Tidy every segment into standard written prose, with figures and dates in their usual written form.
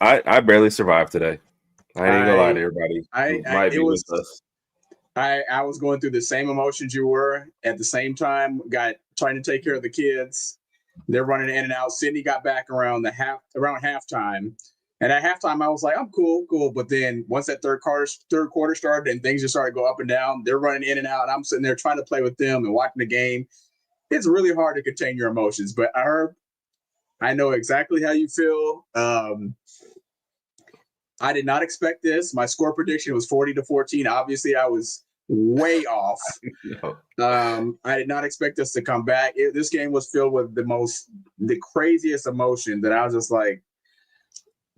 I barely survived today. I ain't gonna lie to everybody. I was going through the same emotions you were at the same time. Trying to take care of the kids. They're running in and out. Sydney got back around halftime. And at halftime, I was like, I'm cool. But then once that third quarter started and things just started to go up and down, they're running in and out. And I'm sitting there trying to play with them and watching the game. It's really hard to contain your emotions. But I know exactly how you feel. I did not expect this. My score prediction was 40-14. Obviously, I was way off. I did not expect us to come back. This game was filled with the craziest emotion that I was just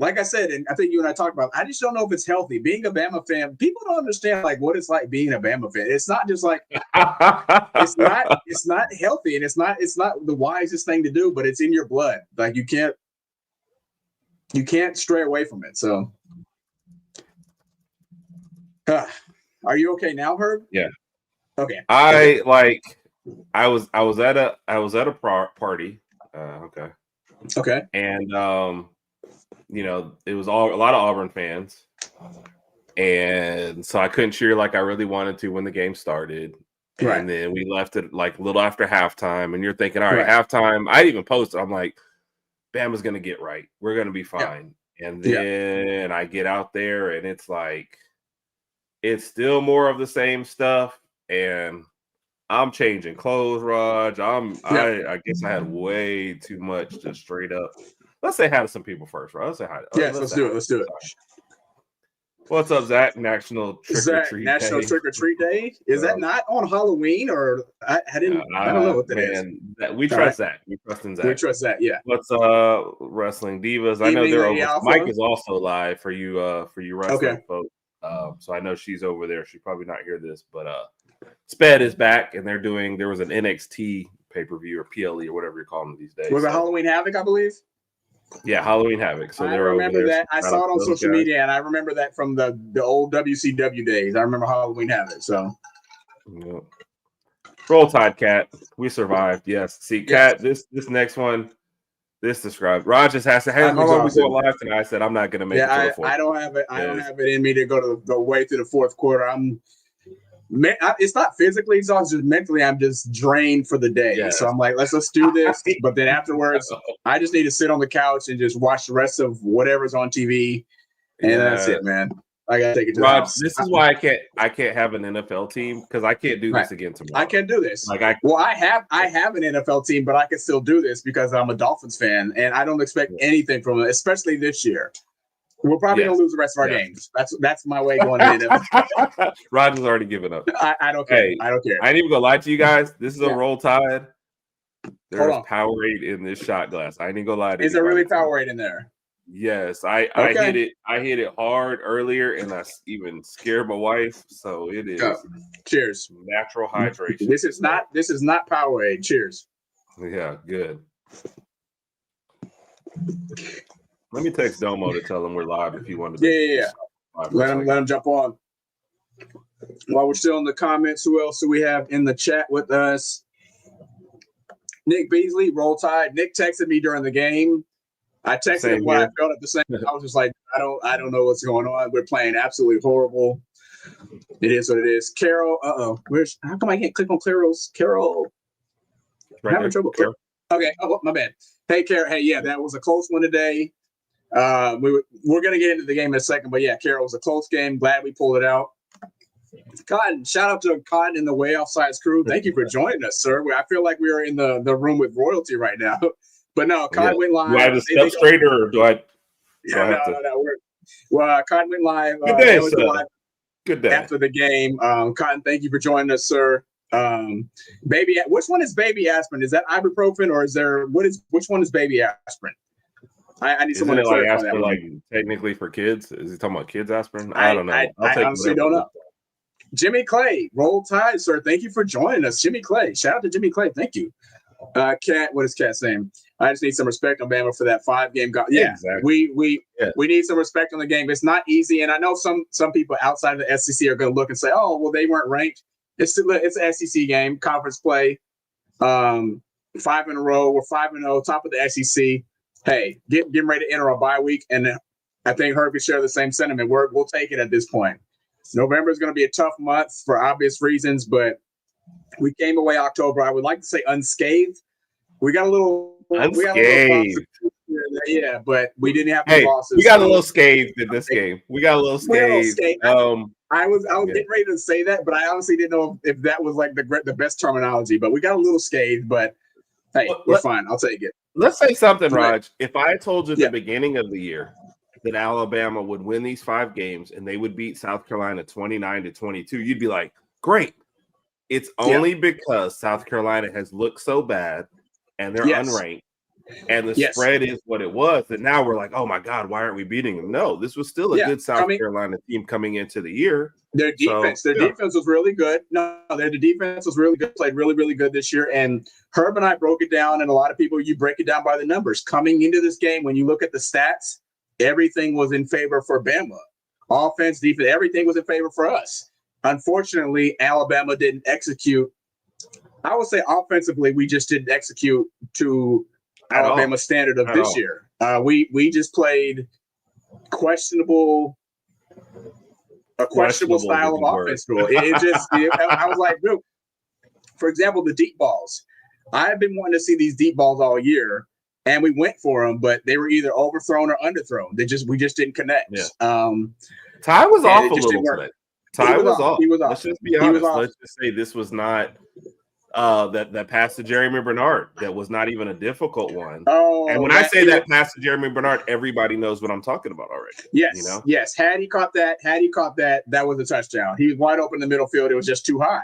like I said, and I think you and I talked about, I just don't know if it's healthy. Being a Bama fan, people don't understand like what it's like being a Bama fan. It's not just like it's not healthy, and it's not the wisest thing to do, but it's in your blood. Like you can't stray away from it. So are you okay now, Herb? Yeah. Okay. I was at a party. Okay. Okay. And it was a lot of Auburn fans, and so I couldn't cheer like I really wanted to when the game started. Right. And then we left it like a little after halftime, and you're thinking, all right, halftime. I even posted, I'm like, Bama's gonna get right. We're gonna be fine. Yeah. And then I get out there, and it's like it's still more of the same stuff, and I'm changing clothes, Rodg. I guess I had way too much just straight up. Let's say hi to some people first, right? Let's say hi. Yes, let's do it. Let's do it. What's up, Zach? National Trick or Treat Day. Is that not on Halloween, or I don't know what that is. We trust Zach. We trust in Zach. We trust that. Yeah. What's Wrestling Divas? I know they're over. Mike is also live for you wrestling folks. So I know she's over there. She's probably not hear this, but Sped is back, and there was an NXT pay-per-view or PLE or whatever you're calling it these days. Was it Halloween Havoc, I believe? Yeah, Halloween Havoc. So I remember that. I saw it on social media, and I remember that from the old WCW days. I remember Halloween Havoc. So, Roll Tide, Cat. We survived. Yes. See, Cat. This next one. This described. Rodg just asked, "Hey, how long we go live tonight?" I said, "I'm not going to make it to the fourth." I don't have it. I don't have it in me to go way through the fourth quarter. It's not physically exhausted, just mentally. I'm just drained for the day. Yes. So I'm like, let's do this. But then afterwards, I just need to sit on the couch and just watch the rest of whatever's on TV, and that's it, man. I gotta take it to the house. This is why I can't have an NFL team, because I can't do this again tomorrow. I can't do this. I have an NFL team, but I can still do this because I'm a Dolphins fan, and I don't expect anything from it, especially this year. We're probably gonna lose the rest of our games. That's my way going into it. Roger's already given up. I don't care. I don't care. I ain't even gonna lie to you guys. This is a Roll Tide. There's Powerade in this shot glass. I ain't even gonna lie to you. Is there really Powerade in there? Yes, I hit it. I hit it hard earlier, and I even scared my wife. So it is. Cheers. Natural hydration. This is not Powerade. Cheers. Yeah, good. Let me text Domo to tell him we're live if you want to. Yeah. Let him jump on. While we're still in the comments, who else do we have in the chat with us? Nick Beasley, Roll Tide. Nick texted me during the game. I texted him when I felt at the same. I was just like, I don't know what's going on. We're playing absolutely horrible. It is what it is. Carol, how come I can't click on Carol? I'm having trouble. Carol. Okay. Oh, my bad. Hey, Carol. Hey, yeah, that was a close one today. We're gonna get into the game in a second, but yeah, Carol, was a close game. Glad we pulled it out. Cotton, shout out to Cotton and the Way Offsides crew. Thank you for joining us, sir. I feel like we are in the room with royalty right now. But no, Cotton went live. Do I have to step straighter, or do I? No. Cotton went live. Good day, sir. Good day. After the game, Cotton, thank you for joining us, sir. Baby, which one is baby aspirin? Is that ibuprofen, or which one is baby aspirin? I need someone to clarify aspirin, that. Like technically for kids, is he talking about kids aspirin? I don't know. I honestly don't know. Jimmy Clay, Roll Tide, sir. Thank you for joining us, Jimmy Clay. Shout out to Jimmy Clay. Thank you. Cat, what is Cat saying? I just need some respect on Bama for that 5-game. Yeah, exactly. We need some respect on the game. It's not easy, and I know some people outside of the SEC are going to look and say, "Oh, well, they weren't ranked." It's an SEC game, conference play. 5 in a row. We're 5-0, top of the SEC. hey, getting ready to enter a bye week, and I think Herb can share the same sentiment. We'll take it at this point. November is going to be a tough month for obvious reasons, but we came away October, I would like to say unscathed. We got a little unscathed. Yeah, but we didn't have any losses. We got a little scathed in this game. We got a little scathed. I was getting ready to say that, but I honestly didn't know if that was like the best terminology. But we got a little scathed, but hey, we're fine. I'll take it. Let's say something, Rodg. If I told you at the beginning of the year that Alabama would win these 5 games and they would beat South Carolina 29-22, you'd be like, great. It's only because South Carolina has looked so bad and they're unranked and the spread is what it was that now we're like, oh my God, why aren't we beating them? No, this was still a good South Carolina team coming into the year. Their defense was really good. The defense was really good, played really, really good this year. And Herb and I broke it down, and a lot of people, you break it down by the numbers. Coming into this game, when you look at the stats, everything was in favor for Bama. Offense, defense, everything was in favor for us. Unfortunately, Alabama didn't execute. I would say offensively, we just didn't execute to Alabama's standard of this year. We just played questionable style of offense. I was like, dude, for example, the deep balls. I've been wanting to see these deep balls all year, and we went for them, but they were either overthrown or underthrown. We just didn't connect. Yeah. Ty was off a little today. Ty was off. He was off. Let's just be honest. Let's just say this was not that pass to Jeremy Bernard. That was not even a difficult one. And when I say that pass to Jeremy Bernard, everybody knows what I'm talking about already. Yes. Yes. Had he caught that, that was a touchdown. He was wide open in the middle field. It was just too high.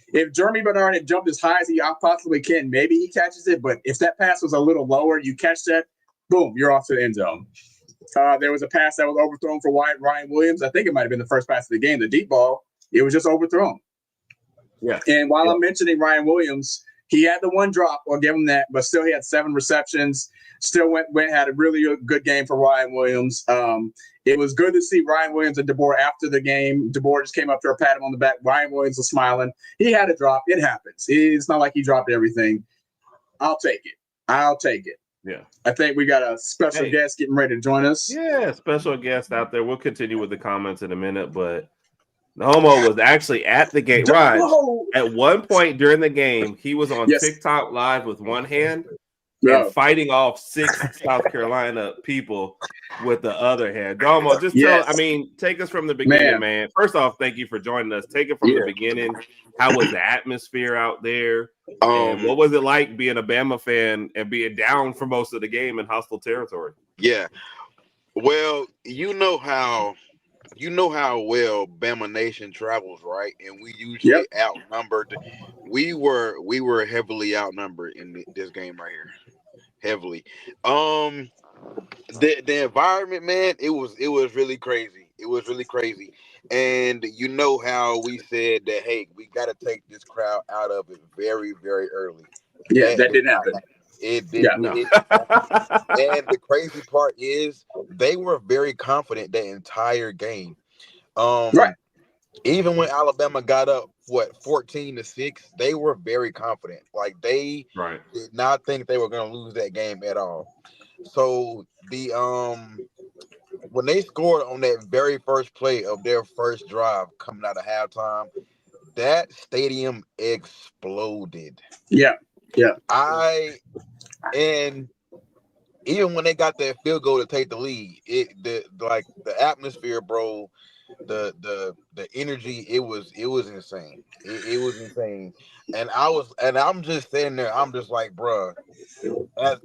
If Jeremy Bernard had jumped as high as he possibly can, maybe he catches it. But if that pass was a little lower, you catch that, boom, you're off to the end zone. There was a pass that was overthrown for Ryan Williams. I think it might have been the first pass of the game, the deep ball. It was just overthrown. Yeah. And while I'm mentioning Ryan Williams, he had the one drop. I'll give him that, but still he had 7 receptions. Still had a really good game for Ryan Williams. It was good to see Ryan Williams and DeBoer after the game. DeBoer just came up to her, pat him on the back. Ryan Williams was smiling. He had a drop. It happens. It's not like he dropped everything. I'll take it. Yeah. I think we got a special guest getting ready to join us. Yeah, special guest out there. We'll continue with the comments in a minute, but the homo was actually at the game. Right. At one point during the game, he was on TikTok live with one hand and fighting off 6 South Carolina people with the other hand. Domo, just take us from the beginning, man. First off, thank you for joining us. Take it from the beginning. How was the atmosphere out there? And what was it like being a Bama fan and being down for most of the game in hostile territory? Yeah. Well, you know how well Bama Nation travels, right? And we usually outnumbered. We were heavily outnumbered in this game right here. Heavily. The environment, man, it was really crazy. It was really crazy. And you know how we said that, hey, we got to take this crowd out of it very, very early. Yeah, that didn't happen. It didn't. No. And the crazy part is they were very confident the entire game. Right. Even when Alabama got up, 14-6, they were very confident. Like they did not think they were going to lose that game at all. So the when they scored on that very first play of their first drive coming out of halftime, that stadium exploded. Yeah. And even when they got that field goal to take the lead, the atmosphere, bro, the energy, it was insane. It was insane. And I'm just sitting there, I'm just like, bro,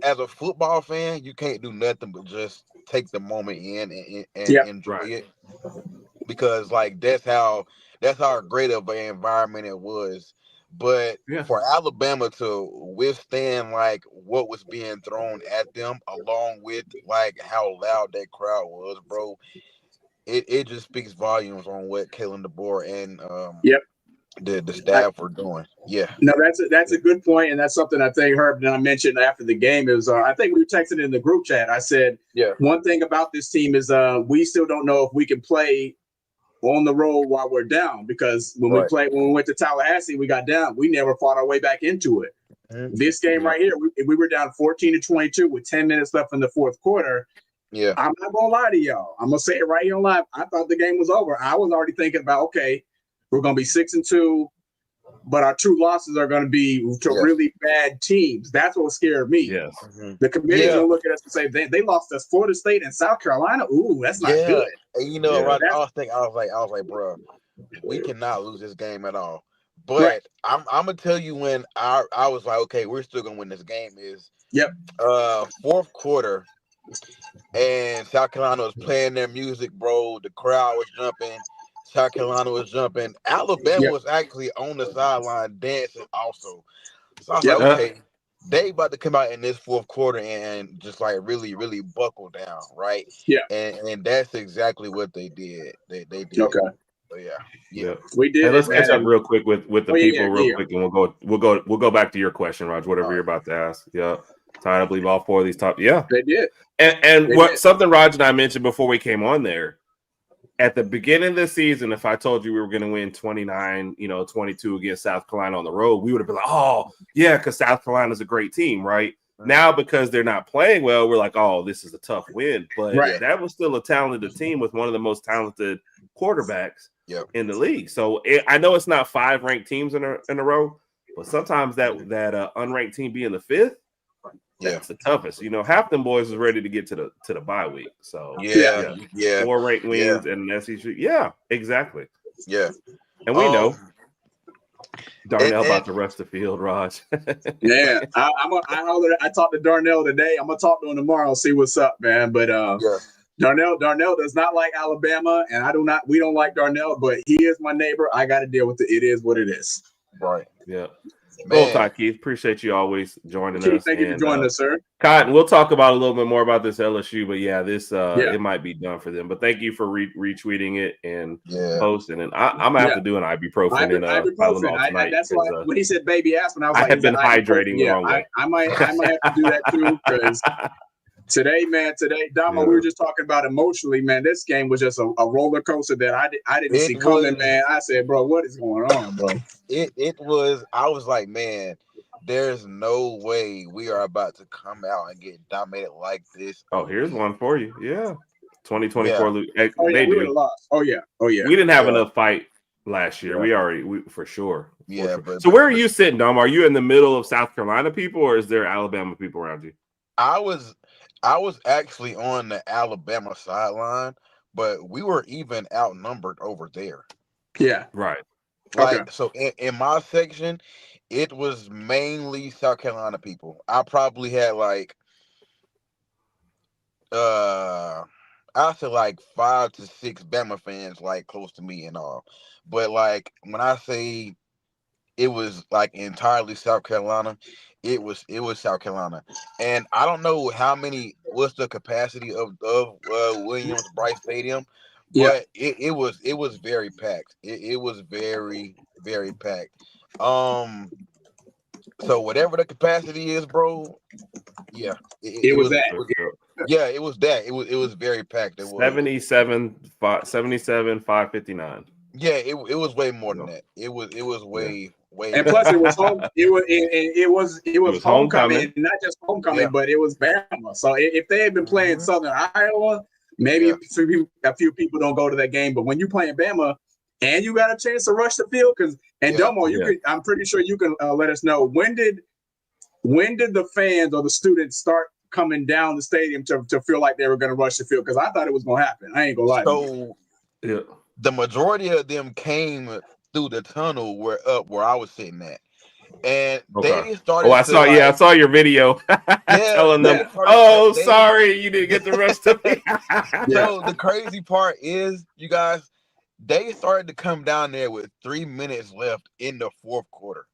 as a football fan, you can't do nothing but just take the moment in and enjoy it. Because like that's how great of an environment it was. But for Alabama to withstand like what was being thrown at them, along with like how loud that crowd was, bro, it just speaks volumes on what Kalen DeBoer and the staff were doing. Yeah. No, that's a good point, and that's something I think Herb and I mentioned after the game is I think we were texting in the group chat. I said one thing about this team is we still don't know if we can play on the road while we're down, because when we went to Tallahassee, we got down. We never fought our way back into it. This game right here, we were down 14-22 with 10 minutes left in the fourth quarter. Yeah. I'm not going to lie to y'all. I'm going to say it right here on live. I thought the game was over. I was already thinking about, okay, we're going to be 6-2, but our two losses are going to be to really bad teams. That's what scared me. Yes. The committee's going to look at us and say, they lost us Florida State and South Carolina. Ooh, that's not good. And you know, Rodg, I was like, bro, we cannot lose this game at all. But I'm gonna tell you when I was like, okay, we're still gonna win this game is fourth quarter, and South Carolina was playing their music, bro. The crowd was jumping. South Carolina was jumping. Alabama was actually on the sideline dancing also. So I was like, okay, they about to come out in this fourth quarter and just like really, really buckle down, right? Yeah. And that's exactly what they did. They did. Okay. So yeah. We did. Hey, let's catch up real quick with the people real quick, and we'll go back to your question, Rodg, whatever you're about to ask. Yeah. Ty, I believe all four of these top. Yeah. They did. And something Rodg and I mentioned before we came on there. At the beginning of the season, if I told you we were going to win 29-22 against South Carolina on the road, we would have been like, oh, yeah, because South Carolina's a great team, right? Now, because they're not playing well, we're like, oh, this is a tough win. But that was still a talented team with one of the most talented quarterbacks in the league. So I know it's not 5 ranked teams in a row, but sometimes that unranked team being the 5th, that's the toughest. Half them boys is ready to get to the bye week. So 4 ranked wins and an SEC. Yeah, exactly. Yeah, and we know Darnell about to rush the field, Rodg. I talked to Darnell today. I'm gonna talk to him tomorrow. See what's up, man. But Darnell does not like Alabama, and we don't like Darnell, but he is my neighbor. I got to deal with it. It is what it is. Right. Yeah. Well, Ty, Keith, appreciate you always joining us. Thank you for joining us, sir. Cotton, we'll talk about a little bit more about this LSU, but this it might be done for them. But thank you for retweeting it and posting. And I'm gonna have to do an ibuprofen and Tylenol tonight. That's why when he said baby aspirin, I was like, I had been hydrating the wrong way. I might have to do that too because today, Damo, we were just talking about emotionally, man. This game was just a roller coaster that I didn't see coming, man. I said, bro, what is going on, bro? It was. I was like, man, there's no way we are about to come out and get dominated like this. Oh, here's one for you. Yeah, 2024. We would have lost. Oh yeah. We didn't have enough fight last year. We for sure. Yeah. But, so where are you sitting, Dom? Are you in the middle of South Carolina people, or is there Alabama people around you? I was actually on the Alabama sideline, but we were even outnumbered over there. Yeah. Right. So in my section, it was mainly South Carolina people. I probably had I'd say 5 to 6 Bama fans close to me and all. But when I say it was entirely South Carolina, it was South Carolina. And I don't know what's the capacity of Williams-Brice Stadium, but it was very packed. It was very, very packed. So whatever the capacity is, bro, it was that. It was that. It was very packed. It was 77,559. Yeah, it was way more than that. It was way. And plus, it was home. It was homecoming, not just homecoming, but it was Bama. So if they had been playing Southern Iowa, maybe a few people don't go to that game. But when you're playing Bama and you got a chance to rush the field, Domo, I'm pretty sure you can let us know when did the fans or the students start coming down the stadium to feel like they were going to rush the field? Because I thought it was going to happen. I ain't gonna lie. So the majority of them came through the tunnel where I was sitting at, and they started. Oh, I saw your video telling them, sorry, you didn't get the rest of it. So the crazy part is, you guys, they started to come down there with 3 minutes left in the fourth quarter.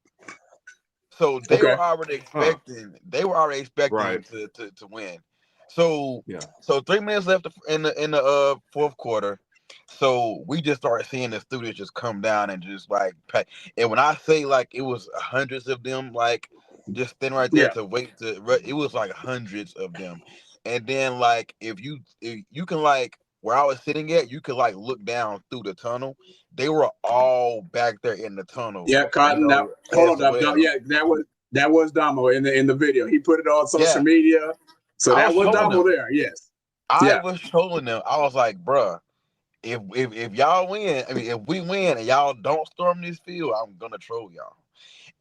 So they were already expecting. They were already expecting to win. So 3 minutes left in the fourth quarter. So we just started seeing the students just come down and just pack. And when I say it was hundreds of them just standing right there to wait it was hundreds of them. And then if you can where I was sitting at, you could look down through the tunnel. They were all back there in the tunnel. Yeah, Cotton. Hold on, yeah, That was Damo in the video. He put it on social media. So that was Damo there. Yes. I was trolling them. I was like, bruh, if y'all win, I mean, if we win and y'all don't storm this field, I'm gonna troll y'all.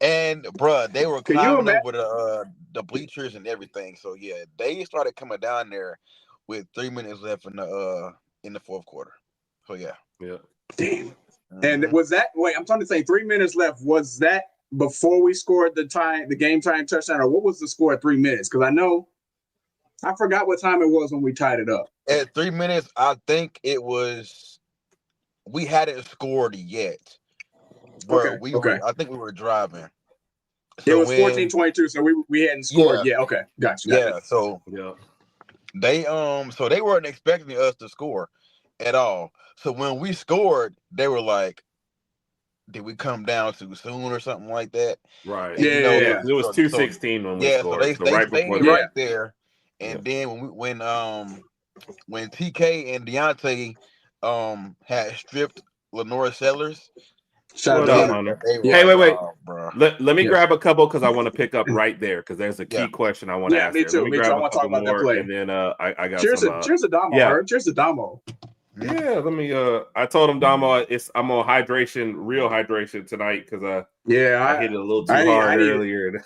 And bruh, they were climbing over the bleachers and everything. So yeah, they started coming down there with 3 minutes left in the fourth quarter. So yeah. Damn. And was that I'm trying to say 3 minutes left. Was that before we scored the game time touchdown, or what was the score at 3 minutes? Because I forgot what time it was when we tied it up. At 3 minutes, I think it was. We hadn't scored yet, but I think we were driving. So it was 14-22, so we hadn't scored yet. Okay, gotcha. Yeah, so they weren't expecting us to score at all. So when we scored, they were like, "Did we come down too soon or something like that?" Right. And, it was 2:16 when we scored. So they stayed right there. And then when TK and Deontay had stripped Lenore Sellers. Shout out, Hunter. Hey, wait. Let me grab a couple because I want to pick up right there because there's a key question I want to ask. Me too. Let me grab a couple more, and then I got cheers some. Cheers to Damo. Cheers to Damo. Yeah, let me. I told him Damo, I'm on real hydration tonight because I hit it a little too hard earlier.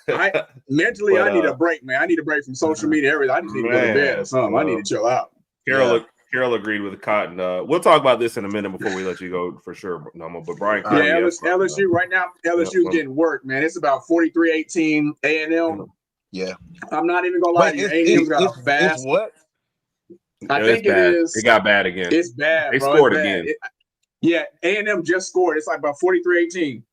Mentally, I need a break, man. I need a break from social media. Everything. I just need to go to bed or something. I need to chill out. Carol agreed with Cotton. We'll talk about this in a minute before we let you go for sure, Damo. But Brian, LSU right now. LSU getting work, man. It's about 43-18 A&M. Yeah, I'm not even gonna lie to you. A&M's got a fast. What? I think it is. It got bad again. It's bad. They scored again. A&M just scored. It's like about 43-18.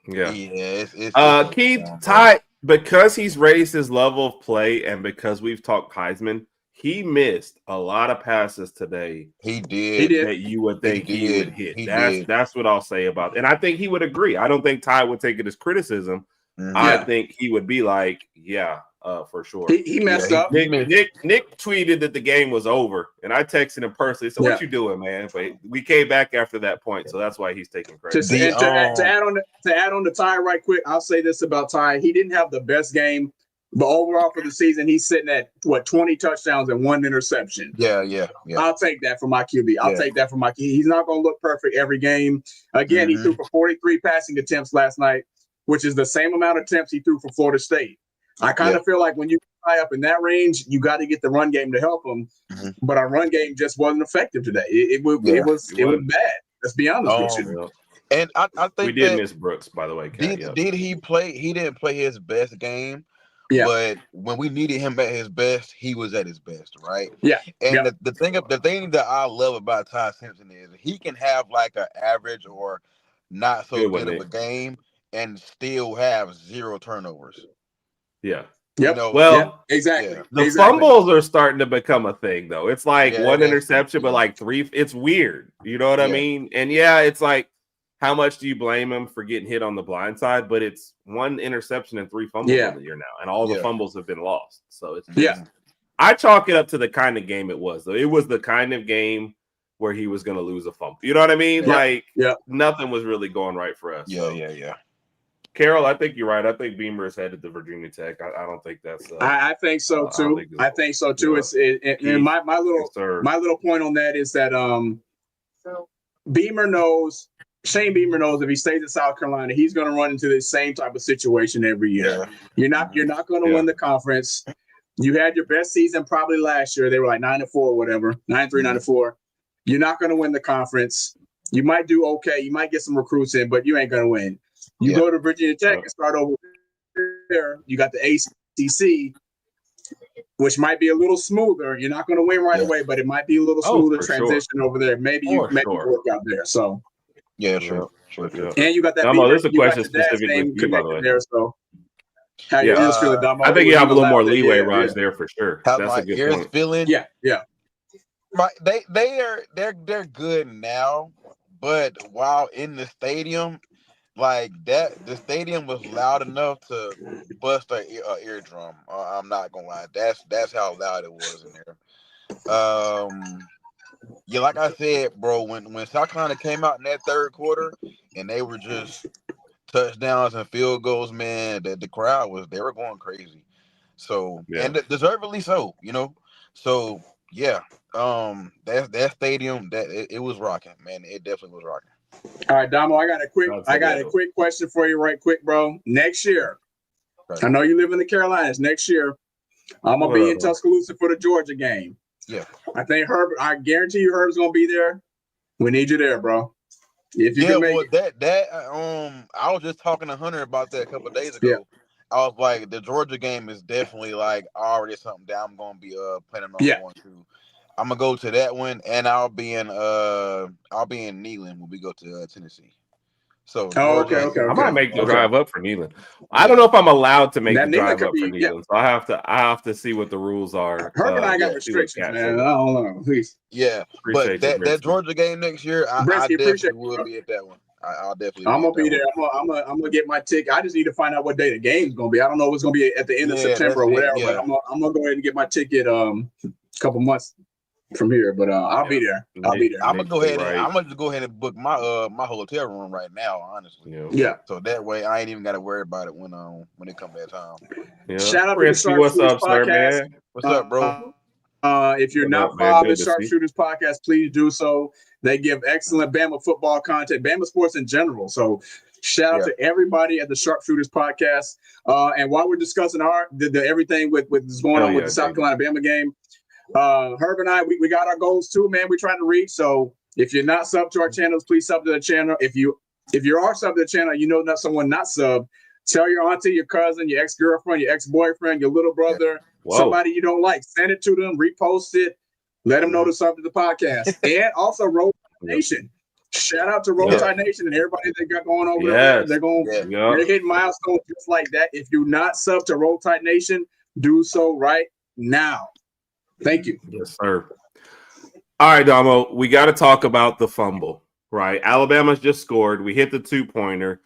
Yeah. Keith, Ty, because he's raised his level of play and because we've talked Heisman, he missed a lot of passes today. He did. That you would think he would hit. That's what I'll say about it. And I think he would agree. I don't think Ty would take it as criticism. I think he would be like, for sure. He messed up. Nick tweeted that the game was over, and I texted him personally. So what you doing, man? But we came back after that point, so that's why he's taking credit. To add on to Ty right quick, I'll say this about Ty: he didn't have the best game, but overall for the season, he's sitting at 20 touchdowns and 1 interception. Yeah. I'll take that from my QB. I'll take that from my QB. He's not going to look perfect every game. Again, he threw for 43 passing attempts last night, which is the same amount of attempts he threw for Florida State. I kind of feel like when you tie up in that range, you got to get the run game to help him. But our run game just wasn't effective today. It was bad. Let's be honest with you. And I think we did miss Brooks, by the way. Did he play? He didn't play his best game. Yeah. But when we needed him at his best, he was at his best, right? Yeah. And the thing that I love about Ty Simpson is he can have like an average or not so good of a game and still have 0 turnovers. Yeah. Exactly. The fumbles are starting to become a thing, though. It's like one interception, but like 3. It's weird. You know what I mean? And it's like, how much do you blame him for getting hit on the blind side? But it's 1 interception and 3 fumbles in the year now, and all the fumbles have been lost. So it's I chalk it up to the kind of game it was, though. It was the kind of game where he was going to lose a fumble. You know what I mean? Nothing was really going right for us. Yeah. Carol, I think you're right. I think Beamer is headed to Virginia Tech. I don't think that's. I think so too. I think so too. And my little point on that is that Shane Beamer knows if he stays in South Carolina, he's going to run into the same type of situation every year. You're not going to win the conference. You had your best season probably last year. They were like 9-4 or whatever, 9-3, 9-4. You're not going to win the conference. You might do okay. You might get some recruits in, but you ain't going to win. You go to Virginia Tech and start over there. You got the ACC, which might be a little smoother. You're not going to win right away, but it might be a little smoother transition over there. Maybe you work out there. So. Yeah, sure. And you got that. Damo, there's a question specifically for you, by the way. There, so how you feel, Damo? I think you have a little more leeway, Raj, there for sure. How that's a good point. Feeling? Yeah. They're good now, but while in the stadium, like that, the stadium was loud enough to bust an eardrum. I'm not gonna lie. That's how loud it was in there. Yeah, like I said, bro, when South Carolina came out in that third quarter and they were just touchdowns and field goals, man, the crowd they were going crazy. So and deservedly so, So yeah, that stadium it was rocking, man. It definitely was rocking. All right, Damo, I got a quick question for you, right quick, bro. Next year, I know you live in the Carolinas. Next year, I'm gonna be in Tuscaloosa for the Georgia game. Yeah, I think I guarantee you, Herb's gonna be there. We need you there, bro. If you can make it. I was just talking to Hunter about that a couple of days ago. Yeah. I was like, the Georgia game is definitely like already something that I'm gonna be planning on going to. I'm gonna go to that one, and I'll be in Neyland when we go to Tennessee. So okay. I might make the drive up for Neyland. I don't know if I'm allowed to make the drive up for Neyland, so I have to see what the rules are. Herb and I got restrictions, man. I don't know. Please. Yeah, but that Georgia game next year, I definitely will be at that one. I'll definitely. I'm gonna be there. I'm gonna get my ticket. I just need to find out what day the game's gonna be. I don't know if it's gonna be at the end of September or whatever. But I'm gonna go ahead and get my ticket a couple months from here, but I'll be there. I'm gonna go ahead and book my my hotel room right now, honestly. Yeah. So that way I ain't even gotta worry about it when it comes that time. Yeah. Shout out to the Sharpshooters Podcast. Sir, what's up, bro? If you're not following the Sharpshooters Podcast, please do so. They give excellent Bama football content, Bama sports in general. So shout out to everybody at the Sharpshooters Podcast. And while we're discussing everything with what's going on with the South Carolina Bama game, Herb and I, we got our goals too, man. We're trying to reach. So if you're not subbed to our channels, please sub to the channel. If you are subbed to the channel, not someone not subbed, tell your auntie, your cousin, your ex-girlfriend, your ex-boyfriend, your little brother, somebody you don't like. Send it to them, repost it, let them know to sub to the podcast. And also Roll Tide Nation. Shout out to Roll Tide Nation and everybody that got going over there. They're hitting milestones just like that. If you're not subbed to Roll Tide Nation, do so right now. Thank you. Yes, sir. All right, Damo, we got to talk about the fumble, right? Alabama's just scored. We hit the 2-pointer.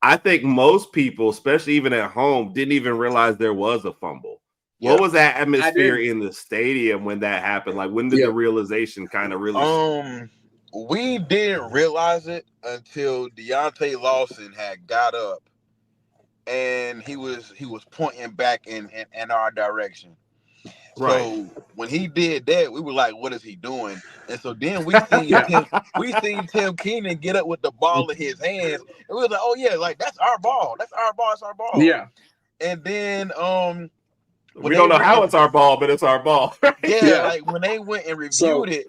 I think most people, especially even at home, didn't even realize there was a fumble. Yeah. What was that atmosphere in the stadium when that happened? Like, when did the realization kind of really we didn't realize it until Deontay Lawson had got up and he was pointing back in our direction. Right. So when he did that, we were like, "What is he doing?" And so then we seen Tim Keenan get up with the ball in his hands, and we were like, "Oh yeah, like that's our ball. That's our ball. It's our ball." Yeah. And then we don't know how it's our ball, but it's our ball. Like when they went and reviewed it,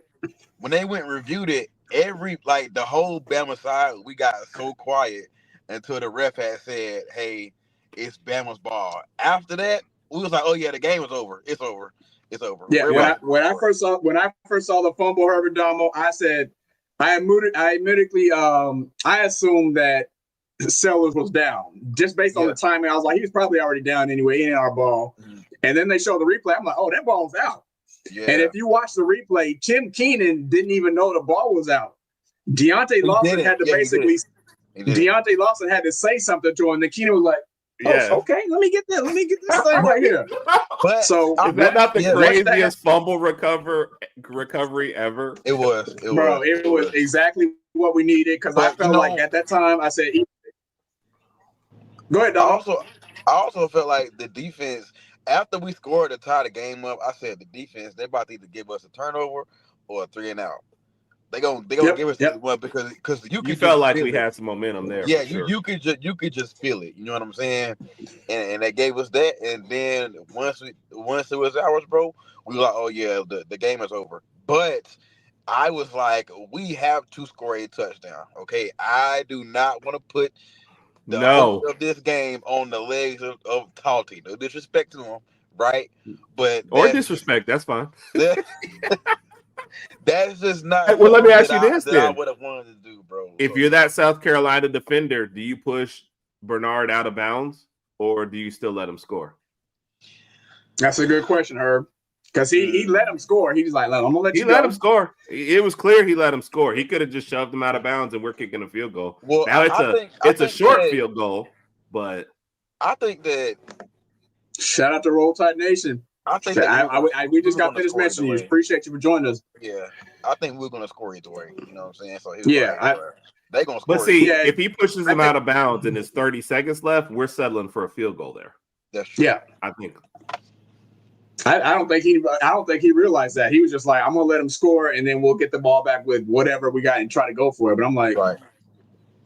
every the whole Bama side, we got so quiet until the ref had said, "Hey, it's Bama's ball." After that, we was like, "Oh yeah, the game is over. It's over. It's over." Yeah. When I first saw the fumble, Herbert Damo, I said, I assumed that Sellers was down just based on the timing. I was like, he was probably already down anyway in our ball. Mm-hmm. And then they showed the replay. I'm like, oh, that ball's out. Yeah. And if you watch the replay, Tim Keenan didn't even know the ball was out. Deontay Lawson had to Deontay Lawson had to say something to him. And Keenan was like, okay, let me get this thing right here. But so is that not the craziest fumble recovery ever? It was, bro. It was exactly what we needed because I felt like at that time I said, "Go ahead, dog." I also felt like the defense after we scored to tie the game up. I said the defense they're about to either give us a turnover or a 3-and-out. They gonna give us this one because you felt like we had some momentum there. Yeah, you could just feel it. You know what I'm saying? And they gave us that. And then once it was ours, bro, we were like, oh yeah, the game is over. But I was like, we have to score a touchdown. Okay, I do not want to put the hope of this game on the legs of Talty. No disrespect to him, right? But disrespect, that's fine. That's just not. Well, let me ask you this then. I would have wanted to do, bro. If you're that South Carolina defender, do you push Bernard out of bounds or do you still let him score? That's a good question, Herb. Because he let him score. He was like, I'm gonna let you go. He let him score. It was clear he let him score. He could have just shoved him out of bounds and we're kicking a field goal. Well, now it's a short field goal, but I think that shout out to Roll Tide Nation. I think we just got finished mentioning you. Appreciate you for joining us. Yeah, I think we're gonna score either way. You know what I'm saying? So They're gonna score. But see, if he pushes him out of bounds and there's 30 seconds left, we're settling for a field goal there. That's true. Yeah, I think. I don't think he realized that. He was just like, I'm gonna let him score, and then we'll get the ball back with whatever we got and try to go for it. But I'm like, right.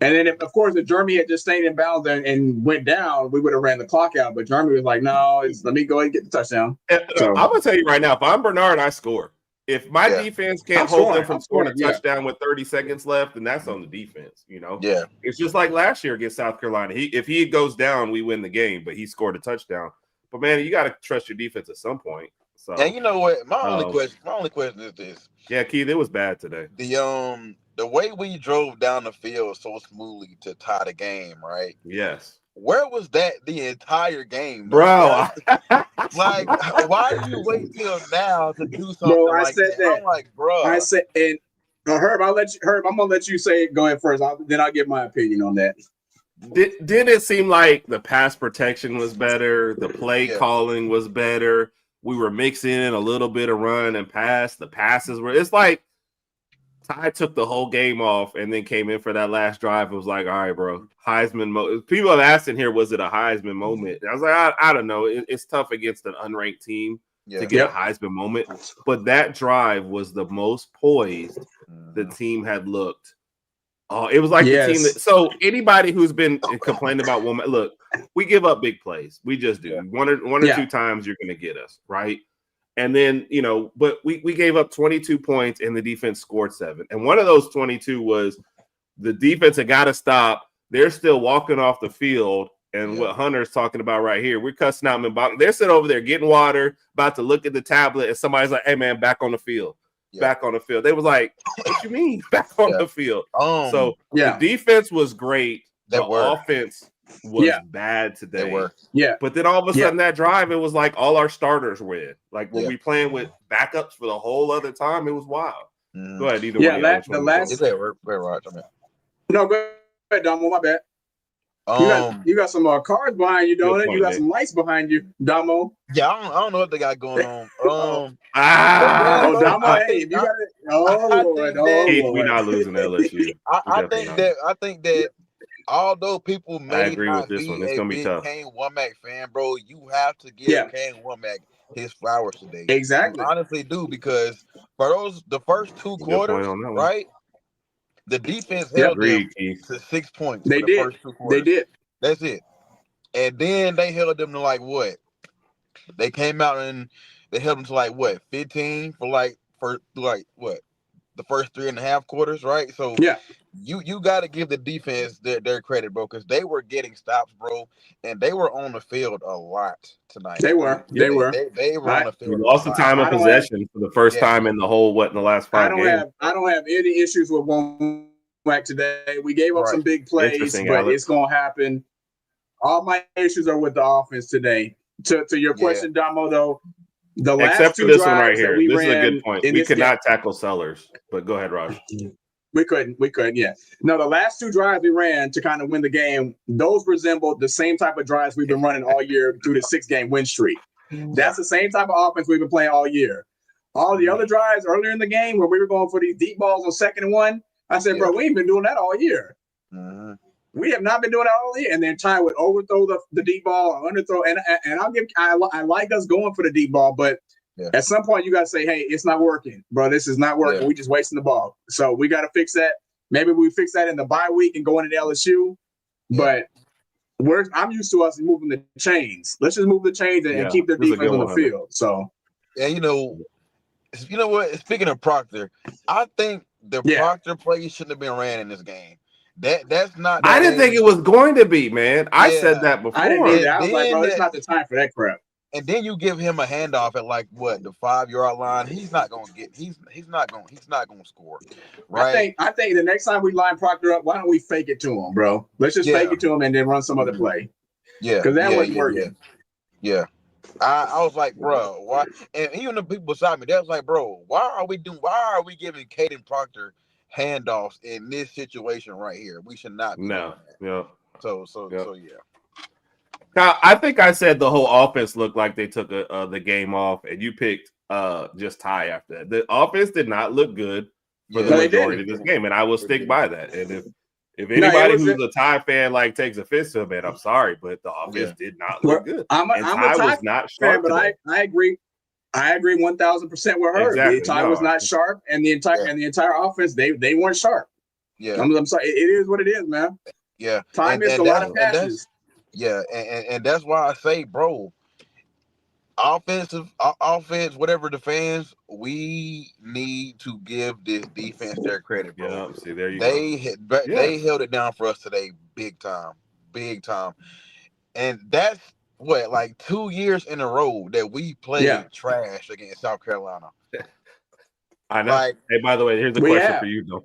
And then, of course, if Jeremy had just stayed in bounds and went down, we would have ran the clock out. But Jeremy was like, no, let me go ahead and get the touchdown. So, I'm going to tell you right now, if I'm Bernard, I score. If my defense can't hold them from scoring a touchdown with 30 seconds left, then that's on the defense, you know? Yeah. It's just like last year against South Carolina. If he goes down, we win the game, but he scored a touchdown. But, man, you got to trust your defense at some point. So, and you know what? My only question is this. Yeah, Keith, it was bad today. The way we drove down the field so smoothly to tie the game, right? Yes. Where was that the entire game, bro? Like, why do you wait till now to do something like that? I'm like, bro. I said, and Herb, I'm gonna let you say it. Go ahead first. Then I'll give my opinion on that. Did it seem like the pass protection was better? The play calling was better. We were mixing in a little bit of run and pass. The passes were. It's like Ty took the whole game off and then came in for that last drive. It was like, all right, bro, Heisman. People have asked in here, was it a Heisman moment? I was like, I don't know. It's tough against an unranked team to get a Heisman moment. But that drive was the most poised the team had looked. Oh, it was like the team that. So anybody who's been complaining about women, look, we give up big plays. We just do. One or two times you're going to get us, right? And then, you know, but we gave up 22 points and the defense scored 7. And one of those 22 was the defense had got to stop. They're still walking off the field. And what Hunter's talking about right here, we're cussing out Mbaka. They're sitting over there getting water, about to look at the tablet, and somebody's like, hey, man, back on the field. Back on the field. They was like, what you mean back on the field? So the defense was great. The offense was bad today. But then all of a sudden that drive, it was like all our starters were in. Like when we playing with backups for the whole other time, it was wild. Go ahead, either one. The last is that Rodg? I mean. No, go ahead, Damo. My bad. You got some cars behind you, don't it? You got some lights behind you, Damo. Yeah, I don't know what they got going on. Damo, hey, you got it. Lord, we're not losing LSU. I think that although people may not be a big Kane Womack fan, bro, you have to give Kane Womack his flowers today. Exactly. You honestly do, because for the first 2 quarters, right? The defense held them to 6 points. They did. First 2 quarters. They did. That's it. And then they held them to like what? They came out and they held them to like what? 15 for what? The first 3.5 quarters, right? So you got to give the defense their credit, bro, because they were getting stops, bro, and they were on the field a lot tonight. They were. They were on the field. We lost the time of possession for the first time in the whole in the last 5 games. I don't have any issues with Womack today. We gave up some big plays, but it's gonna happen. All my issues are with the offense today. To your question, Damo, though. The last except for this one right here. This is a good point. We could not tackle Sellers, but go ahead, Rodg. We couldn't, No, the last 2 drives we ran to kind of win the game, those resembled the same type of drives we've been running all year through the 6-game win streak. That's the same type of offense we've been playing all year. All the other drives earlier in the game where we were going for these deep balls on 2nd and 1, I said, bro, we ain't been doing that all year. We have not been doing that all year. And then Ty would overthrow the deep ball or underthrow. And I like us going for the deep ball, but at some point you got to say, hey, it's not working, bro. This is not working. We just wasting the ball. So we got to fix that. Maybe we fix that in the bye week and go into LSU. But I'm used to us moving the chains. Let's just move the chains and keep their defense on the field. So, you know what? Speaking of Proctor, I think the Proctor play shouldn't have been ran in this game. That's not. I didn't think it was going to be, man. I said that before. I didn't either. I was like, bro, it's not the time for that crap. And then you give him a handoff at like what, the 5-yard line. He's not gonna score. Right. I think the next time we line Proctor up, why don't we fake it to him, bro? Let's just fake it to him and then run some other play. Yeah. Because that wasn't working. Yeah. I was like, bro, why? And even the people beside me, they was like, bro, why are we giving Caden Proctor handoffs in this situation right here? We should not be doing that. So yeah. Now, I think I said the whole offense looked like they took the game off, and you picked just Ty after that. The offense did not look good for the majority of this game, and I will stick by that. And If anybody who's a Ty fan like takes offense to it, man, I'm sorry, but the offense did not look good. I'm a Ty was not sharp, but I agree. I agree 1,000% with her. Exactly. Ty was not sharp, and the entire offense they weren't sharp. Yeah, I'm sorry. It is what it is, man. Yeah, Ty missed a lot of passes. And that's why I say, bro, offense, whatever the fans, we need to give this defense their credit, bro. Yeah, see, there you go. They held it down for us today, big time. And that's what, like 2 years in a row that we played trash against South Carolina. I know. Like, hey, by the way, here's a question for you, though.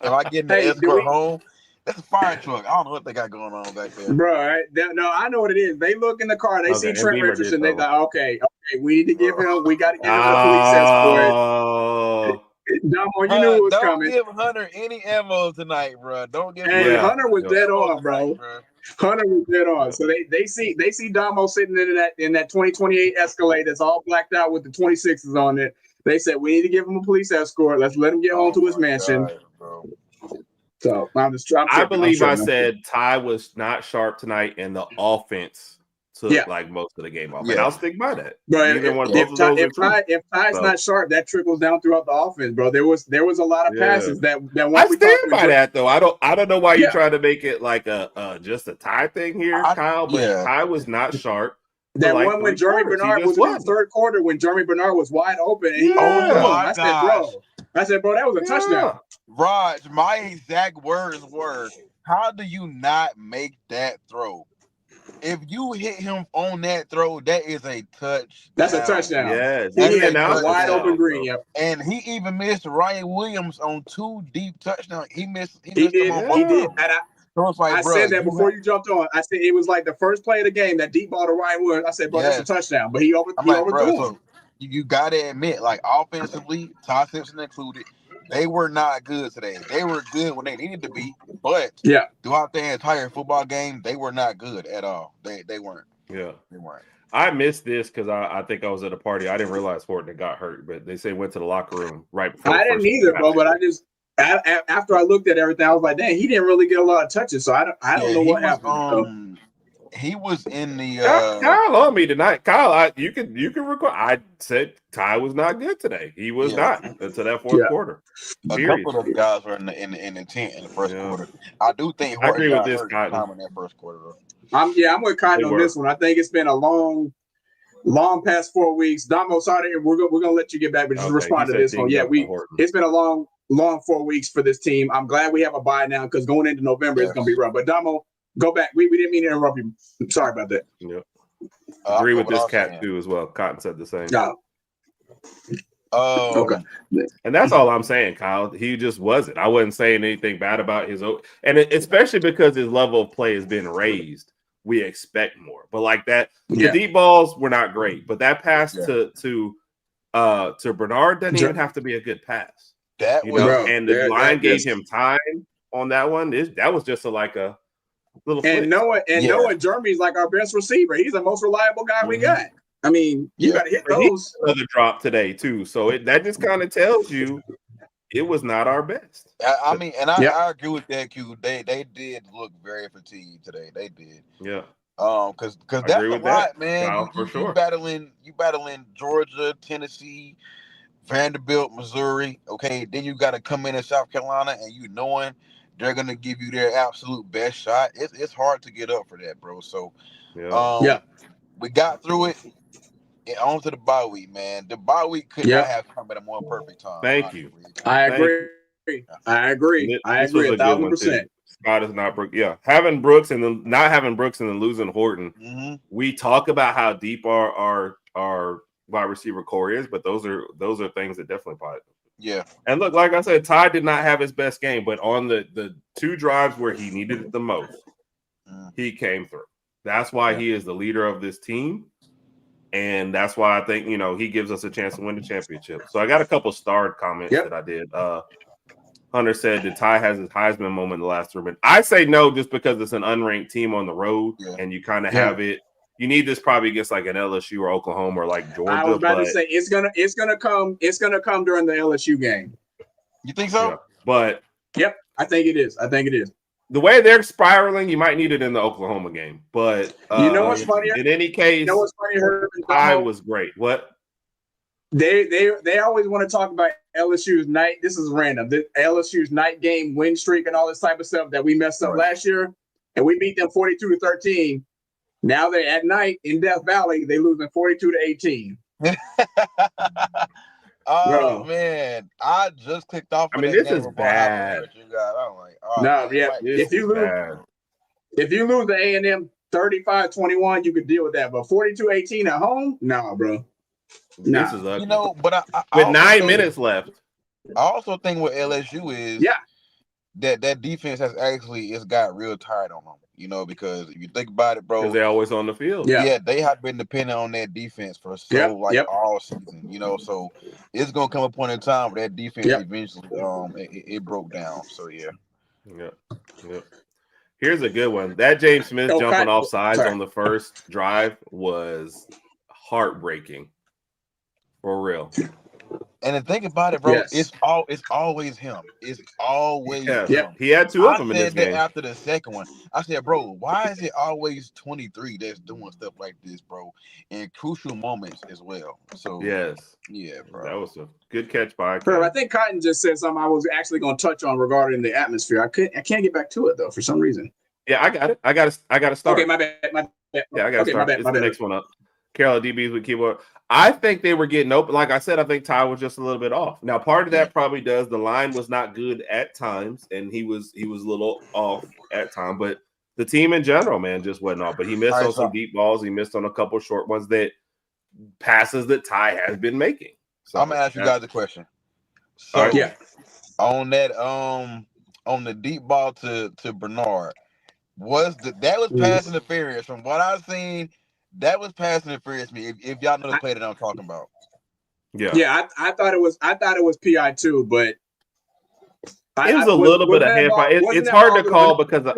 If I get in the escort home, that's a fire truck. I don't know what they got going on back there, bro. No, I know what it is. They look in the car, they see Trent Richardson, they go, okay, we need to give him. We got to give him a police escort. Damo, you knew it was coming. Don't give Hunter any ammo tonight, bro. Don't give. Hunter was dead on, bro. Hunter was dead on. So they see Damo sitting in that 2028 Escalade that's all blacked out with the 26s on it. They said we need to give him a police escort. Let's let him get home to his mansion. God, so I believe I said Ty was not sharp tonight, and the offense took like most of the game off. And I'll stick by that. But if Ty's not sharp, that trickles down throughout the offense, bro. There was a lot of passes that I stand by that though. I don't know why you're trying to make it like a just a Ty thing here, Kyle. But Ty was not sharp. That like one when Jeremy Bernard was in the third quarter when Jeremy Bernard was wide open and he I said, bro, that was a touchdown. Raj, my exact words were, how do you not make that throw? If you hit him on that throw, that is a touch. That's a touchdown. Yes. He hit a wide open green. Yep. And he even missed Ryan Williams on 2 deep touchdowns. He missed him on He did. I said that before you jumped on. I said it was like the first play of the game, that deep ball to Ryan Williams. I said, bro, that's a touchdown. But he overthrew him. So you got to admit, like offensively, Ty Simpson included, they were not good today. They were good when they needed to be, but throughout the entire football game, they were not good at all. They weren't. Yeah, they weren't. I missed this because I think I was at a party. I didn't realize Horton got hurt, but they say went to the locker room right before. I didn't either, bro. But I just after I looked at everything, I was like, dang, he didn't really get a lot of touches. So I don't know what happened. He was in the Kyle on me tonight. Kyle, you can record. I said Ty was not good today. He was not until that fourth quarter. A couple of the guys were in the tent in the first quarter. I do think I agree with this time in that first quarter. I'm with Cotton on this one. I think it's been a long past 4 weeks. Damo, sorry, we're gonna let you get back, but just respond to this one. Yeah, it's been a long 4 weeks for this team. I'm glad we have a bye now because going into November it's gonna be rough. But Damo, go back. We didn't mean to interrupt you. I'm sorry about that. Yep. Agree with this cat too as well. Cotton said the same. Okay. And that's all I'm saying, Kyle. He just wasn't. I wasn't saying anything bad about his own, and especially because his level of play has been raised. We expect more. But like that, the deep balls were not great. But that pass to Bernard doesn't even have to be a good pass. That was, and the line gave him time on that one. That was just a little and Noah Jeremy's like our best receiver. He's the most reliable guy we got. I mean, you got to hit those. Another drop today too, so that just kind of tells you it was not our best. I mean, and I agree with that. Q. They did look very fatigued today. They did. Yeah. Because that's a lot, man. You battling Georgia, Tennessee, Vanderbilt, Missouri. Okay, then you got to come in South Carolina, and knowing they're gonna give you their absolute best shot. It's hard to get up for that, bro. So, we got through it. And on to the bye week, man. The bye week could not have come at a more perfect time. Thank you. I agree. I agree 1,000%. Scott is not Brooks. Yeah, having Brooks and then not having Brooks and then losing Horton. Mm-hmm. We talk about how deep our wide receiver core is, but those are things that definitely positive. Yeah. And look, like I said, Ty did not have his best game, but on the 2 drives where he needed it the most, he came through. That's why he is the leader of this team. And that's why I think, he gives us a chance to win the championship. So I got a couple starred comments that I did. Hunter said that Ty has his Heisman moment in the last 3 minutes. I say no, just because it's an unranked team on the road and you kind of have it. You need this probably against like an LSU or Oklahoma or like Georgia. I was about to say it's gonna come during the LSU game. You think so? Yeah. But I think it is. The way they're spiraling, you might need it in the Oklahoma game. But you know what's funnier? In any case, I was great. What? They always want to talk about LSU's night. This is random. The LSU's night game win streak and all this type of stuff that we messed up last year, and we beat them 42-13. Now they're at night in Death Valley. They losing 42-18. Oh man, I just clicked off. I mean, this is bad. I'm like, no, yeah. If you lose the A&M 35-21, you could deal with that. But 42-18 at home, nah, bro. Nah. This is ugly. You know, but I with 9 minutes left. I also think what LSU is, that defense has actually got real tired on them. You know, because if you think about it, bro, because they're always on the field. Yeah, they have been dependent on that defense for all season. You know, so it's gonna come a point in time where that defense eventually it broke down. So yeah. Here's a good one. That James Smith jumping off sides on the first drive was heartbreaking. For real. And then think about it, bro. It's always him. It's always him. He had two of them in this game. After the second one, I said, bro, why is it always 23 that's doing stuff like this, bro? In crucial moments as well. So yeah, bro. That was a good catch by Herb, I think Cotton just said something I was actually going to touch on regarding the atmosphere. I can't get back to it though for some reason. Yeah, I got it. I got to start. Okay, my bad. Yeah, I got to start. It's the next one up. Carolina DBs with keyboard. I think they were getting open. Like I said, I think Ty was just a little bit off. Now, part of that probably does. The line was not good at times, and he was a little off at times. But the team in general, man, just wasn't off. But he missed on some deep balls. He missed on a couple short ones that passes that Ty has been making. So I'm gonna ask you guys a question. So on that on the deep ball to Bernard, that was pass interference from what I've seen. That was pass interference me. If y'all know the play that I'm talking about. Yeah. I thought it was PI too, but it was a little bit of hand fight. It's hard to call because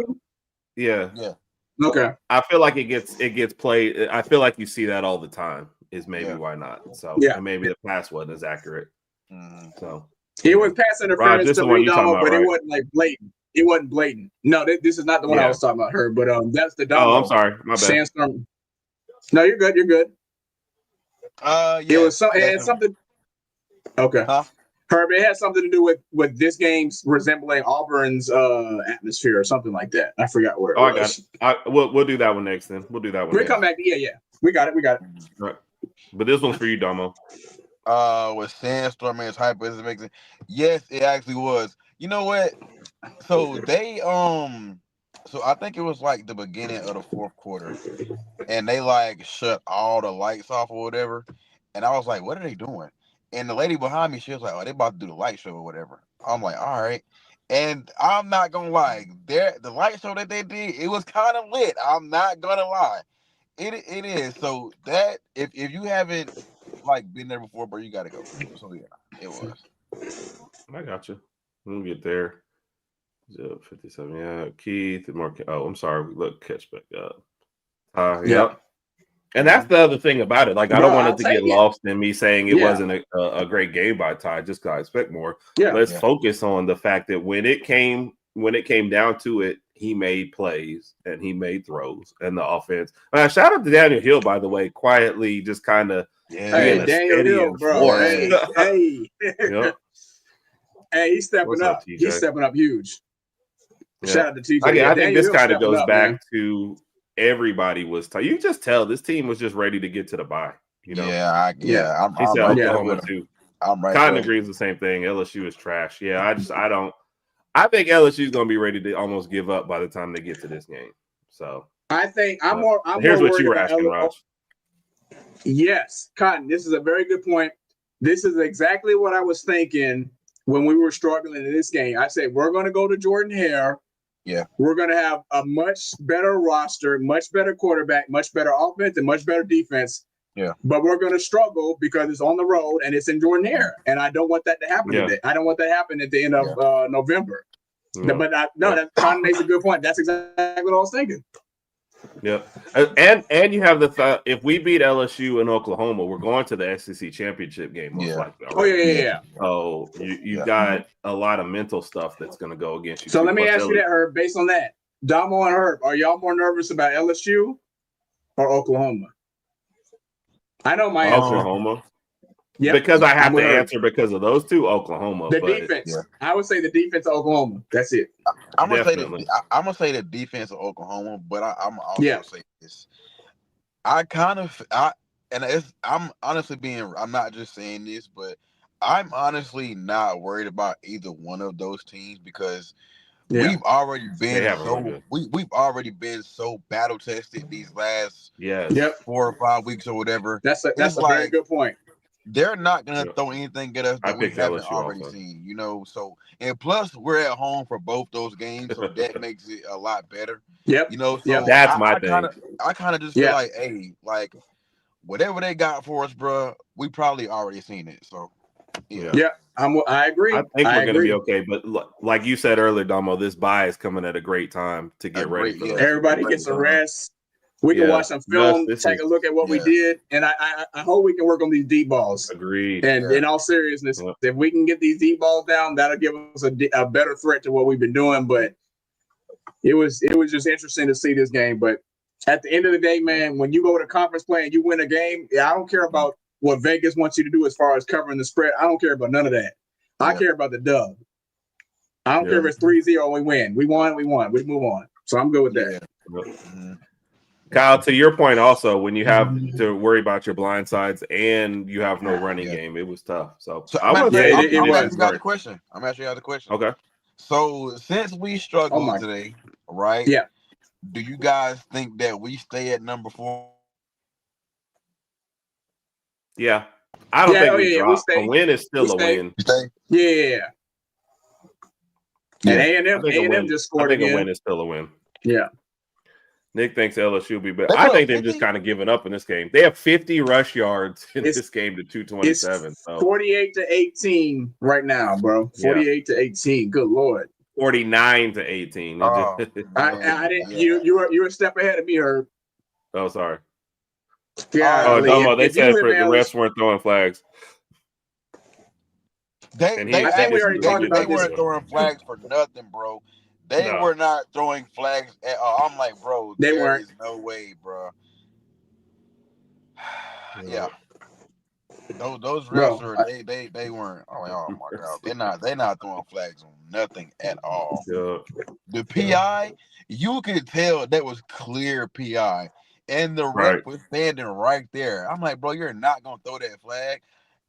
Okay. I feel like it gets played. I feel like you see that all the time. Is maybe why not? So and maybe the pass wasn't as accurate. So it was pass interference to me, but it wasn't like blatant. It wasn't blatant. No, this is not the one I was talking about. Her, but that's the Damo. Oh, I'm sorry, my bad. Sandstorm. No, you're good. You're good. It was it had something. Okay. Herb, it had something to do with this game's resembling Auburn's atmosphere or something like that. I forgot where it was. I got it. We'll do that one next then. We'll do that one. We'll come back. Yeah. We got it. All right. But this one's for you, Damo. With Sandstorm and hyper is amazing. Yes, it actually was. You know what? So they so I think it was like the beginning of the fourth quarter, and they like shut all the lights off or whatever. And I was like, what are they doing? And the lady behind me, she was like, oh, they about to do the light show or whatever. I'm like, all right. And I'm not gonna lie, the light show that they did, it was kind of lit. I'm not gonna lie. It is. So that if you haven't like been there before, bro, you gotta go. So yeah, it was. I got you. We'll get there. 57. Yeah, Keith and Mark. Oh, I'm sorry. Look, catch back up. And that's the other thing about it. Like, I don't want it to get lost in me saying it wasn't a great game by Ty, just because I expect more. Let's focus on the fact that when it came down to it, he made plays and he made throws, and the offense. Shout out to Daniel Hill, by the way, quietly just kind of. Hey, Daniel Hill, bro. Hey, he's stepping up. He's stepping up huge. Shout out to TJ. I think this kind of goes back to everybody was. You just tell this team was just ready to get to the bye. You know. I'm Oklahoma too. I'm right. Cotton agrees the same thing. LSU is trash. Yeah, I don't. I think LSU is going to be ready to almost give up by the time they get to this game. So I think I'm here's more what you were asking, Raj. Yes, Cotton. This is a very good point. This is exactly what I was thinking when we were struggling in this game. I said we're going to go to Jordan Hare. Yeah, we're going to have a much better roster, much better quarterback, much better offense, and much better defense. Yeah, but we're going to struggle because it's on the road and it's in Jordan Hare, and I don't want that to happen today. I don't want that to happen at the end of November. But that Cotton makes a good point. That's exactly what I was thinking. Yep. And you have the thought, if we beat LSU and Oklahoma, we're going to the SEC championship game most likely. Already. Oh yeah. So you got a lot of mental stuff that's going to go against you. So let me ask you that, Herb. Based on that, Damo and Herb, are y'all more nervous about LSU or Oklahoma? I know my answer. Oklahoma. Yep. Because I have to answer because of those two, Oklahoma. Defense. Yeah. I would say the defense of Oklahoma. That's it. I'm gonna say the defense of Oklahoma, but I'm also say this. I'm honestly I'm not just saying this, but I'm honestly not worried about either one of those teams because we've already been we've already been so battle tested these last 4 or 5 weeks or whatever. That's a very good point. They're not gonna throw anything at us that we haven't already seen, So and plus we're at home for both those games, so that makes it a lot better. So that's my thing. I kind of just feel like, hey, like whatever they got for us, bro, we probably already seen it. So I agree. I think we're gonna be okay, but like you said earlier, Damo, this bye is coming at a great time to get ready for everybody gets a rest. We can watch some film, take a look at what we did, and I hope we can work on these deep balls. Agreed. And in all seriousness, if we can get these deep balls down, that'll give us a better threat to what we've been doing. But it was just interesting to see this game. But at the end of the day, man, when you go to conference play and you win a game, I don't care about what Vegas wants you to do as far as covering the spread. I don't care about none of that. I care about the dub. I don't care if it's 3-0 and we win. We won. We move on. So I'm good with that. Kyle, to your point also, when you have to worry about your blind sides and you have no running game, it was tough. So I'm actually out the question. Okay. So since we struggled today, right? Yeah. Do you guys think that we stay at number 4? Yeah. I don't think we drop. A win is still a win. Yeah. And A&M just scored again. A win is still a win. Yeah. Nick thinks LSU will be better. I think they've just kind of given up in this game. They have 50 rush yards in this game to 227. It's 48-18 right now, bro. 48-18. Good Lord. 49-18. Oh, I didn't. You were a step ahead of me, Herb. Oh, sorry. Yeah. Domo, they said the refs weren't throwing flags. They weren't throwing flags for nothing, bro. They were not throwing flags at all. I'm like, bro, there is no way, bro. Yeah. Those refs are they weren't. I'm like, oh my god, they're not throwing flags on nothing at all. Yeah. The PI, you could tell that was clear PI, and the ref was standing right there. I'm like, bro, you're not gonna throw that flag.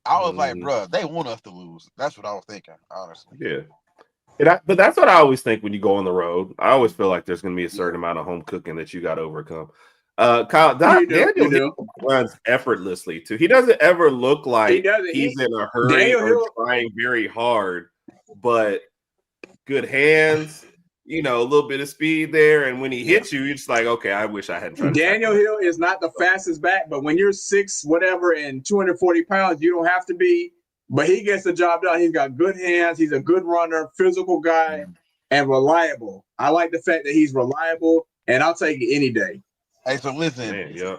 I was like, bro, they want us to lose. That's what I was thinking, honestly. Yeah. But that's what I always think when you go on the road. I always feel like there's going to be a certain amount of home cooking that you got to overcome. Kyle, Daniel runs effortlessly too. He doesn't ever look like he's in a hurry or trying very hard, but good hands, a little bit of speed there. And when he hits you, you're just like, okay, I wish I hadn't tried. Daniel Hill is not the fastest back, but when you're 6 whatever and 240 pounds, you don't have to be. But he gets the job done. He's got good hands. He's a good runner, physical guy, and reliable. I like the fact that he's reliable, and I'll take it any day. Hey, so listen,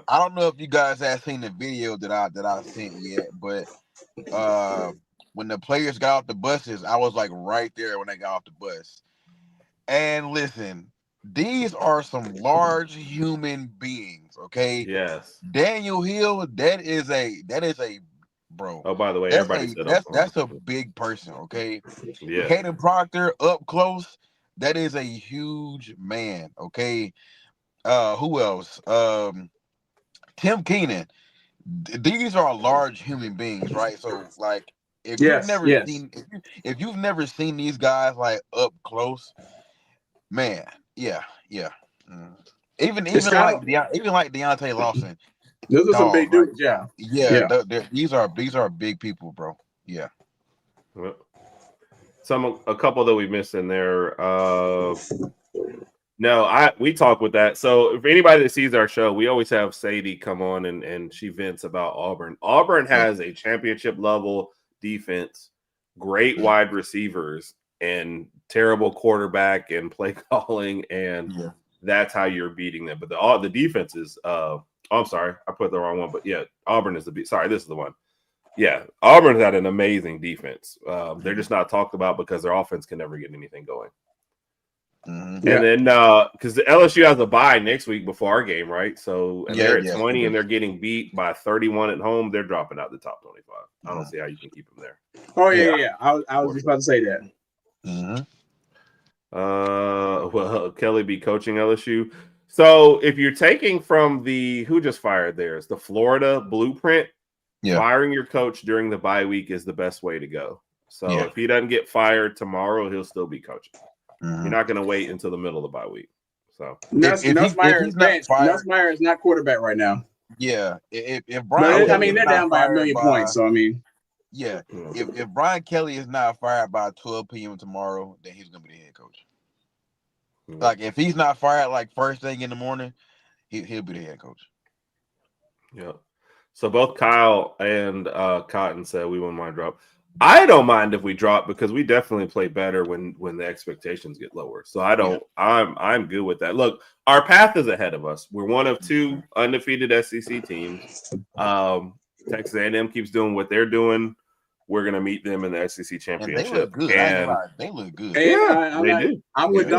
I don't know if you guys have seen the video that I sent yet, but when the players got off the buses, I was like right there when they got off the bus. And listen, these are some large human beings, okay? Yes. Daniel Hill, that is a bro. Oh, by the way, that's a big person, okay? Yeah. Caden Proctor up close, that is a huge man, okay? Who else? Tim Keenan. These are large human beings, right? So, like, if you've never seen these guys like up close, man, yeah. Even like Deontay Lawson. Those are some big dudes, These are big people, bro. Yeah. A couple that we missed in there. We talk with that. So if anybody that sees our show, we always have Sadie come on and she vents about Auburn. Auburn has a championship level defense, great wide receivers, and terrible quarterback and play calling and that's how you're beating them. But the defense is I'm sorry, I put the wrong one, but yeah, Auburn is sorry, this is the one. Yeah, Auburn's had an amazing defense. They're just not talked about because their offense can never get anything going. And then because the LSU has a bye next week before our game, right? So they're at 20 and they're getting beat by 31 at home. They're dropping out the top 25. I don't see how you can keep them there. Oh yeah. I was just about to say that. Well, Kelly be coaching LSU. So if you're taking from who just fired theirs, the Florida blueprint, firing your coach during the bye week is the best way to go. So if he doesn't get fired tomorrow, he'll still be coaching. You're not going to wait until the middle of the bye week. So Nussmeier is not quarterback right now. Yeah, if Brian, they're down by 1 million points. So if Brian Kelly is not fired by 12 p.m. tomorrow, then he's going to be the head coach. Like if he's not fired like first thing in the morning, he'll be the head coach. Yeah. So both Kyle and Cotton said we wouldn't mind drop. I don't mind if we drop because we definitely play better when the expectations get lower. So I don't. I'm good with that. Look, our path is ahead of us. We're one of 2 undefeated SEC teams. Texas A&M keeps doing what they're doing. We're gonna meet them in the SEC championship. And they look good. They look good. They do. I'm with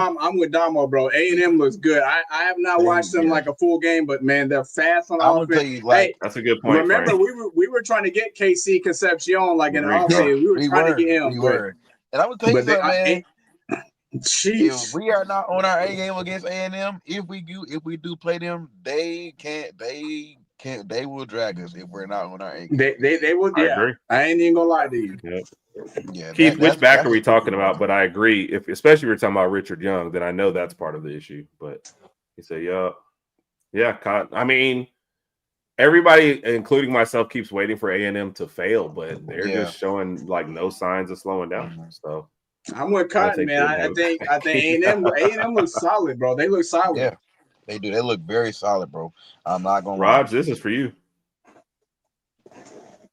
Damo, bro. A&M looks good. I have not watched them like a full game, but man, they're fast on offense. That's a good point. Remember, we were trying to get KC Concepcion like in the offseason. We were trying to get him. And I would tell you something, man. Jeez. If we are not on our A game against A&M, if we do play them, they will drag us if we're not on our A game. They will. Yeah, I ain't even gonna lie to you. Yeah, Keith, which back are we talking about? But I agree. Especially if we're talking about Richard Young, then I know that's part of the issue. But he said, yeah. I mean, everybody, including myself, keeps waiting for A&M to fail, but they're just showing like no signs of slowing down. So I'm with Cotton, man. I think A&M looks solid, bro. They look solid. Yeah. They do. They look very solid, bro. I'm not gonna. Rodg, this is for you.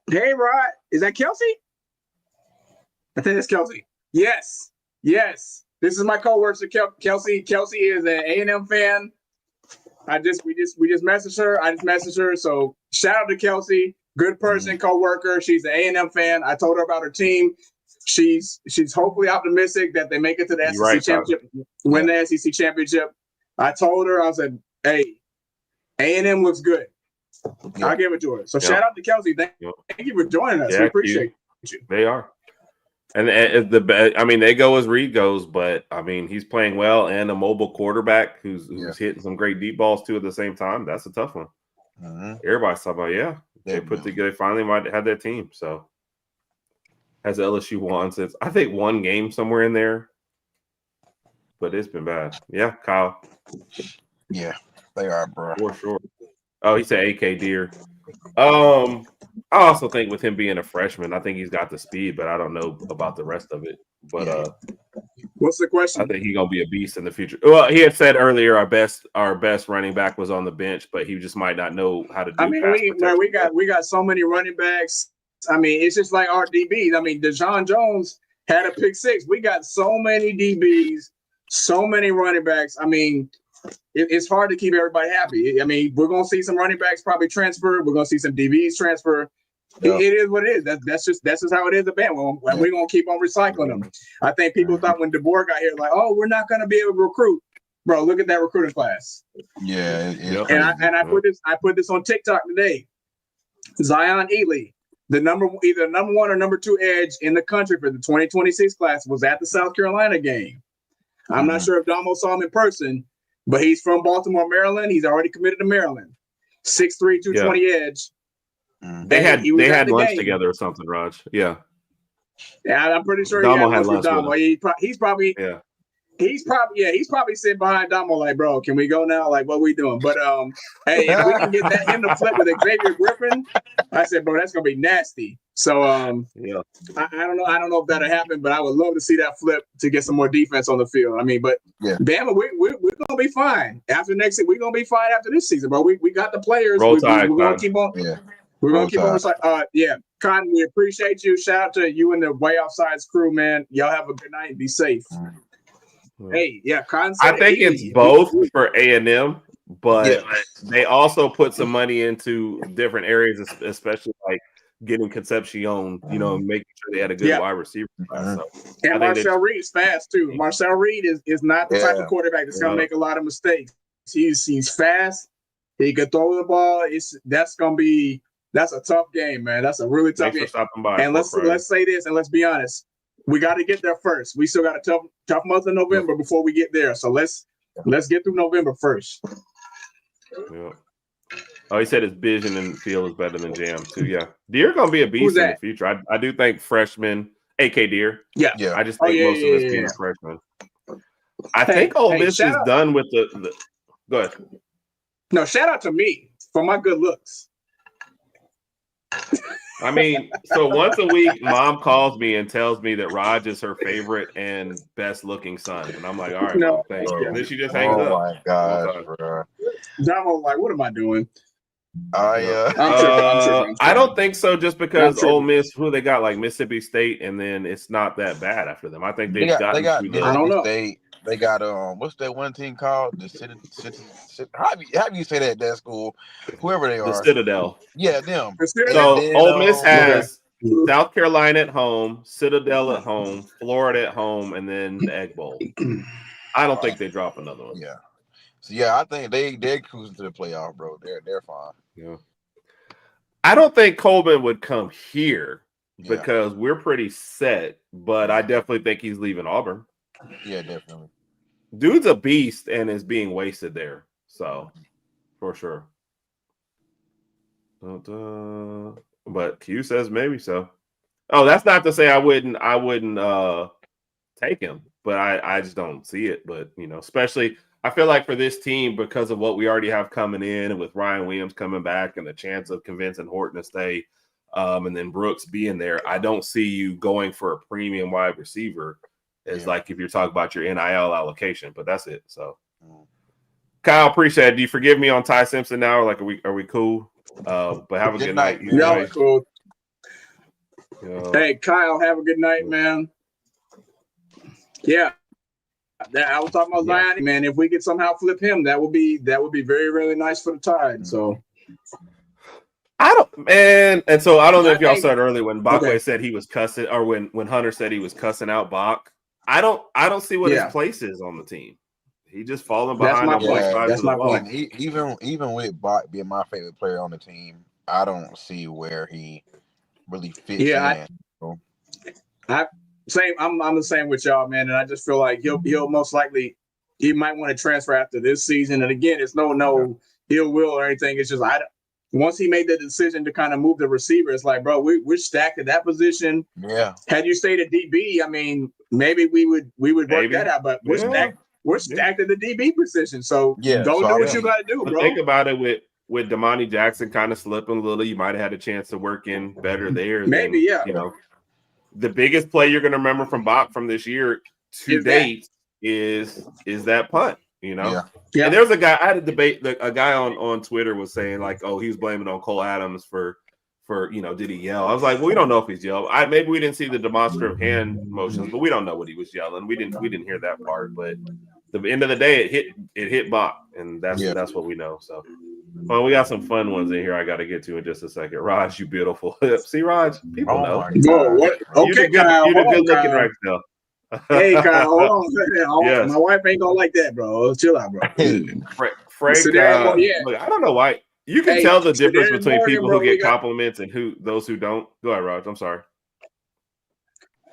Hey, Rod, is that Kelsey? I think it's Kelsey. Yes. This is my coworker, Kelsey. Kelsey is an A&M fan. We just messaged her. I just messaged her. So shout out to Kelsey, good person, coworker. She's an A&M fan. I told her about her team. She's hopefully optimistic that they make it to the SEC championship, win the SEC championship. I told her, I said, hey, A&M looks good. I'll give it to her. So shout out to Kelsey. Thank you for joining us. We appreciate you. They are. And they go as Reed goes, but I mean, he's playing well and a mobile quarterback who's hitting some great deep balls too at the same time. That's a tough one. Everybody's talking about, they finally might have their team. So has LSU won since I think one game somewhere in there, but it's been bad. Yeah, Kyle. Yeah, they are, bro. For sure. Oh, he said AK Deer. I also think with him being a freshman, I think he's got the speed, but I don't know about the rest of it. But what's the question? I think he's gonna be a beast in the future. Well, he had said earlier our best running back was on the bench, but he just might not know how to do. I mean, we got so many running backs. I mean, it's just like our DBs. I mean, Deshaun Jones had a pick six. We got so many DBs, so many running backs. I mean, it's hard to keep everybody happy. I mean, we're going to see some running backs probably transfer. We're going to see some DBs transfer. Yeah. It is what it is. That's just how it is at Bama. And we're going to keep on recycling them. I think people thought when DeBoer got here, like, oh, we're not going to be able to recruit. Bro, look at that recruiting class. Yeah. I put this on TikTok today. Zion Ely, either number 1 or number 2 edge in the country for the 2026 class, was at the South Carolina game. I'm not sure if Damo saw him in person, but he's from Baltimore, Maryland. He's already committed to Maryland. 6'3", 220 edge. They had lunch together or something, Raj. Yeah. Yeah, I'm pretty sure Damo he had lunch with Damo. He's probably sitting behind Damo like, bro, can we go now? Like, what we doing? But hey, if we can get him to flip with Xavier Griffin, I said, bro, that's gonna be nasty. So I don't know if that'll happen, but I would love to see that flip to get some more defense on the field. I mean, but Bama, we're gonna be fine after next season. We're gonna be fine after this season, bro. We got the players. We're gonna keep on. Yeah. We're gonna keep on. Cotton, we appreciate you. Shout out to you and the Way Offsides crew, man. Y'all have a good night. Be safe. Hey, yeah, I think it's both for A&M, but they also put some money into different areas, especially like getting Concepcion, making sure they had a good wide receiver class. So and Marcel Reed's fast too. Marcel Reed is not the type of quarterback that's gonna make a lot of mistakes. He's fast. He can throw the ball. That's a tough game, man. That's a really tough game. Stopping by. And let's say this, and let's be honest. We got to get there first. We still got a tough month of November before we get there. So let's get through November first. Yeah. Oh, he said his vision and feel is better than Jam too. Yeah, Deer gonna be a beast in the future. I do think freshman, AK Deer. Yeah. I just think most of us being a freshman. I think Ole Miss is done with the. Go ahead. No, shout out to me for my good looks. I mean, so once a week, Mom calls me and tells me that Rodg is her favorite and best looking son, and I'm like, all right, Mom, thanks. And then she just hangs up. Oh my gosh, bro! I'm like, what am I doing? I don't think so. Just because Ole Miss, who they got, like Mississippi State, and then it's not that bad after them. I think they got Mississippi State. They got what's that one team called? The City. How do you say that school? Whoever they are. The Citadel. Yeah, them. So Ole Miss has South Carolina at home, Citadel at home, Florida at home, and then the Egg Bowl. I don't think they drop another one. Yeah. So yeah, I think they're cruising to the playoff, bro. They're fine. Yeah. I don't think Coleman would come here because we're pretty set, but I definitely think he's leaving Auburn. Yeah, definitely. Dude's a beast and is being wasted there. So, for sure. But Q says maybe so. Oh, that's not to say I wouldn't take him, but I just don't see it. But especially I feel like for this team, because of what we already have coming in, and with Ryan Williams coming back and the chance of convincing Horton to stay, and then Brooks being there, I don't see you going for a premium wide receiver. Is like if you're talking about your NIL allocation, but that's it. So, Kyle, appreciate it. Do you forgive me on Ty Simpson now? Or like, are we cool? But have a good night. Y'all cool. Hey, Kyle, have a good night, man. Yeah, I was talking about Zion, man. If we could somehow flip him, that would be very, really nice for the Tide. So. And so I don't know if y'all said earlier when Bakwe said he was cussing, or when Hunter said he was cussing out Bach. I don't see what his place is on the team. He just falling behind on both sides of the ball. Even with Bach being my favorite player on the team, I don't see where he really fits in. I'm the same with y'all, man, and I just feel like he'll most likely he might want to transfer after this season. And again, it's no ill will or anything. It's just once he made the decision to kind of move the receiver, it's like, bro, we're stacked at that position. Yeah. Had you stayed at DB, I mean, maybe we would work that out. But we're stacked. We're stacked at the DB position. So go do what you got to do, bro. Think about it with Damani Jackson kind of slipping a little. You might have had a chance to work in better there. Maybe, the biggest play you're going to remember from Bach from this year to date is that punt. Yeah. And there was a guy I had a debate. A guy on Twitter was saying like, "Oh, he was blaming on Cole Adams for did he yell?" I was like, "Well, we don't know if he's yelled. Maybe we didn't see the demonstrative hand motions, but we don't know what he was yelling. We didn't hear that part. But the end of the day, it hit Bach, and that's what we know. So, well, we got some fun ones in here. I got to get to in just a second. Raj, you beautiful. See, Raj, people know. Whoa, what? Okay, Kyle. You're good looking right now. Hey, Kyle, hold on. Yes. My wife ain't gonna like that, bro. Chill out, bro. Frank, look, I don't know why. You can tell the difference between people who get compliments and those who don't. Go ahead, Raj. I'm sorry.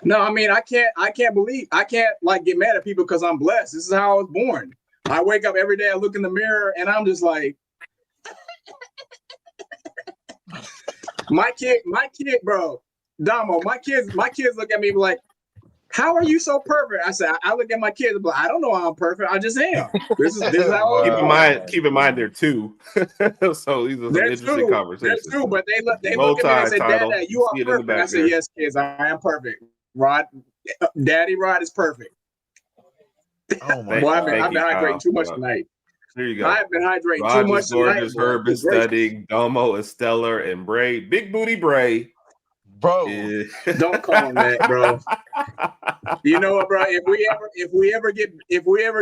No, I mean, I can't like get mad at people because I'm blessed. This is how I was born. I wake up every day, I look in the mirror, and I'm just like, my kid, bro, Damo, my kids look at me like, how are you so perfect? I said, I look at my kids, but I don't know how I'm perfect. I just am. This is how I am. Keep in mind, they're two. So these are some interesting conversations. They're two, but they look at me and say, Dad, you are perfect. I said, yes, kids, I am perfect. Rod, Daddy Rod is perfect. Oh my God. I've been hydrating too much tonight. There you go. I've been hydrating too much tonight. Herb is studying. Domo is stellar, and Bray, big booty Bray. bro. Don't call him that, bro. You know what, bro? If we ever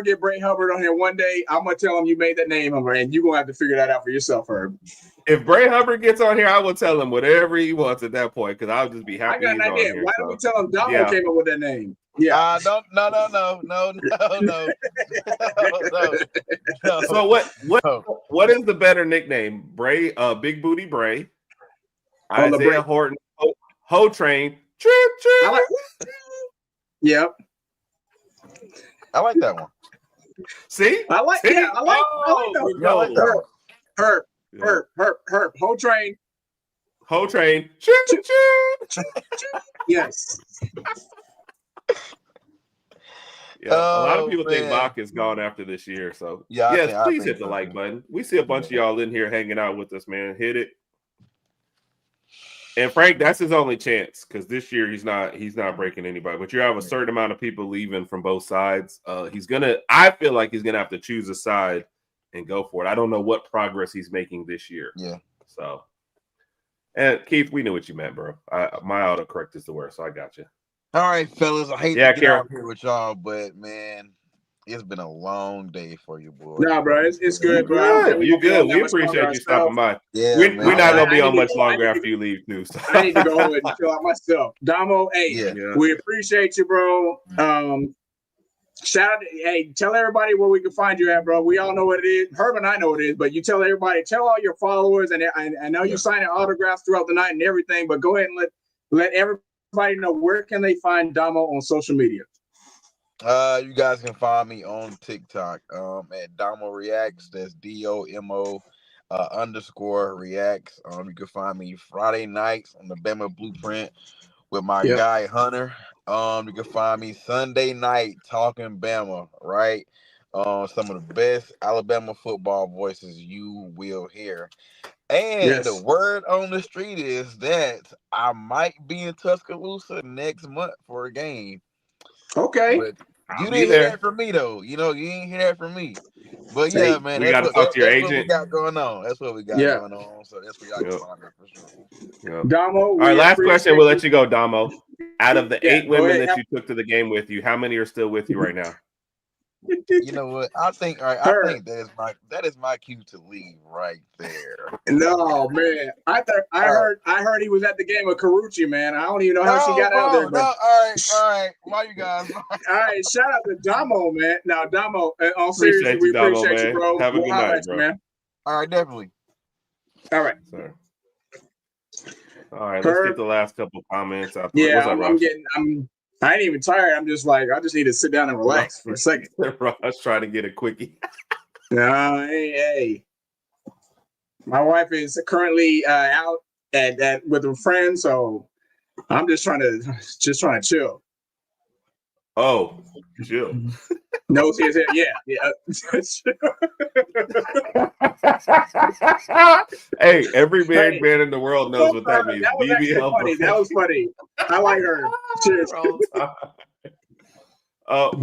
get Bray Hubbard on here one day, I'm gonna tell him you made that name, and you're gonna have to figure that out for yourself, Herb. If Bray Hubbard gets on here, I will tell him whatever he wants at that point because I'll just be happy. I got an idea. Here, why don't we tell him Damo came up with that name? Yeah. No. So what is the better nickname? Bray, Big Booty Bray, Isaiah Horton, Ho Train. Yep. I like that one. See? I like that. Herb. Ho Train. Ho Train. Yes. Yeah, a lot of people think Bach is gone after this year. So yes, please hit the like button. We see a bunch of y'all in here hanging out with us, man. Hit it. And Frank, that's his only chance because this year he's not breaking anybody. But you have a certain amount of people leaving from both sides. I feel like he's gonna have to choose a side and go for it. I don't know what progress he's making this year. Yeah. So, and Keith, we knew what you meant, bro. My autocorrect is the worst, so I got you. All right, fellas. I hate to get out here with y'all, but man, it's been a long day for you, boy. Nah, bro, it's good, bro. You good? We appreciate you stopping by. Yeah, we're not gonna be on much longer after you leave, too. So. I need to go ahead and chill out myself. Damo, hey, we appreciate you, bro. Shout out, tell everybody where we can find you at, bro. We all know what it is. Herb and I know what it is, but you tell everybody, tell all your followers, and I know you signing autographs throughout the night and everything, but go ahead and let everybody know where can they find Damo on social media. You guys can find me on TikTok at Damo Reacts. That's DOMO _ Reacts. You can find me Friday nights on the Bama Blueprint with my guy Hunter. You can find me Sunday night talking Bama, right? Some of the best Alabama football voices you will hear. And the word on the street is that I might be in Tuscaloosa next month for a game. Okay. But you didn't hear that from me, though. You didn't hear that from me. But yeah, man, we got to talk to your agent. What we got going on. That's what we got going on. So that's where y'all can find it for sure. Damo. All right, last question. We'll let you go, Damo. Out of the 8 women that you took to the game with you, how many are still with you right now? You know what? I think that is my cue to leave right there. No, man. I heard he was at the game with Carucci, man. I don't even know how she got out there. But... all right. Why you guys? All right, shout out to Damo, man. Now, Damo, on seriously, we appreciate you, bro. Have a good night, bro. Man. All right, definitely. All right. Sir. All right, let's get the last couple comments. I ain't even tired. I'm just like, I just need to sit down and relax for a second. Let's try to get a quickie. Hey. My wife is currently out at with a friend, so I'm just trying to chill. Oh, chill. No, yeah. Hey, every married man in the world knows what that means. That was funny. I like her. Cheers.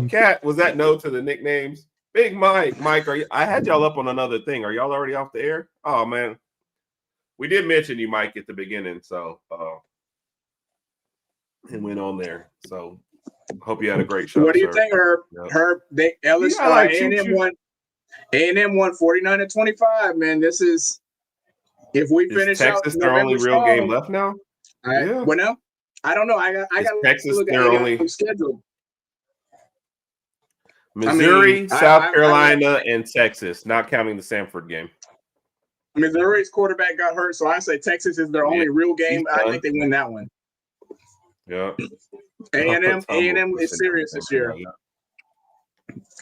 Kat, was that no to the nicknames? Big Mike, I had y'all up on another thing. Are y'all already off the air? Oh man, we did mention you, Mike, at the beginning, so it went on there. So hope you had a great show. What do you think, Herb? Yep. Herb, A&M won 49-25. Man, this is if we finish Texas their only real game left now. Well, no, I don't know. I got Texas look their only schedule. Missouri, South Carolina, and Texas, not counting the Sanford game. Missouri's quarterback got hurt, so I say Texas is their only real game. I think they win that one. Yeah. A&M is serious this year.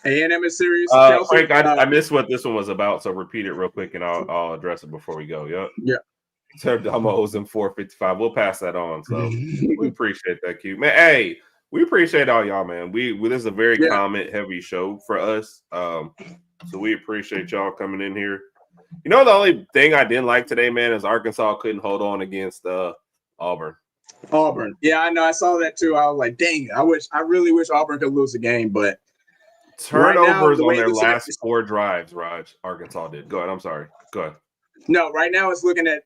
A&M is serious. Frank, I missed what this one was about, so repeat it real quick, and I'll address it before we go. Yep. Yeah. Damos in 455. We'll pass that on. So we appreciate that, Q. Man, hey, we appreciate all y'all, man. We this is a very comment-heavy show for us. So we appreciate y'all coming in here. You know, the only thing I didn't like today, man, is Arkansas couldn't hold on against Auburn. Yeah, I know. I saw that too. I was like, dang, I really wish Auburn could lose the game, but turnovers on their last 4 drives, Raj, Arkansas did. Go ahead. I'm sorry. Go ahead. No, right now it's looking at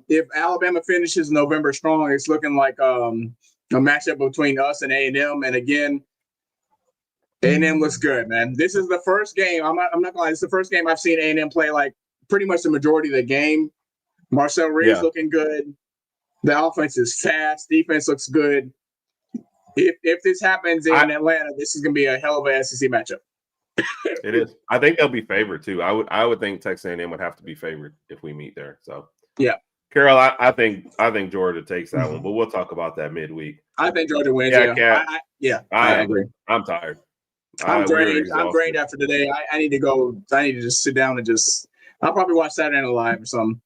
if Alabama finishes November strong, it's looking like a matchup between us and A&M. And again, A&M looks good, man. This is the first game. I'm not gonna lie. It's the first game I've seen A&M play like pretty much the majority of the game. Marcel Reed's looking good. The offense is fast. Defense looks good. If this happens in Atlanta, this is gonna be a hell of a SEC matchup. It is. I think they'll be favored too. I would think Texas A&M would have to be favored if we meet there. So yeah, Carol, I think Georgia takes that one, but we'll talk about that midweek. I think Georgia wins. Yeah, I agree. I'm tired. I'm drained. I'm drained after today. I need to go. I need to just sit down and just. I'll probably watch Saturday Night Live or something.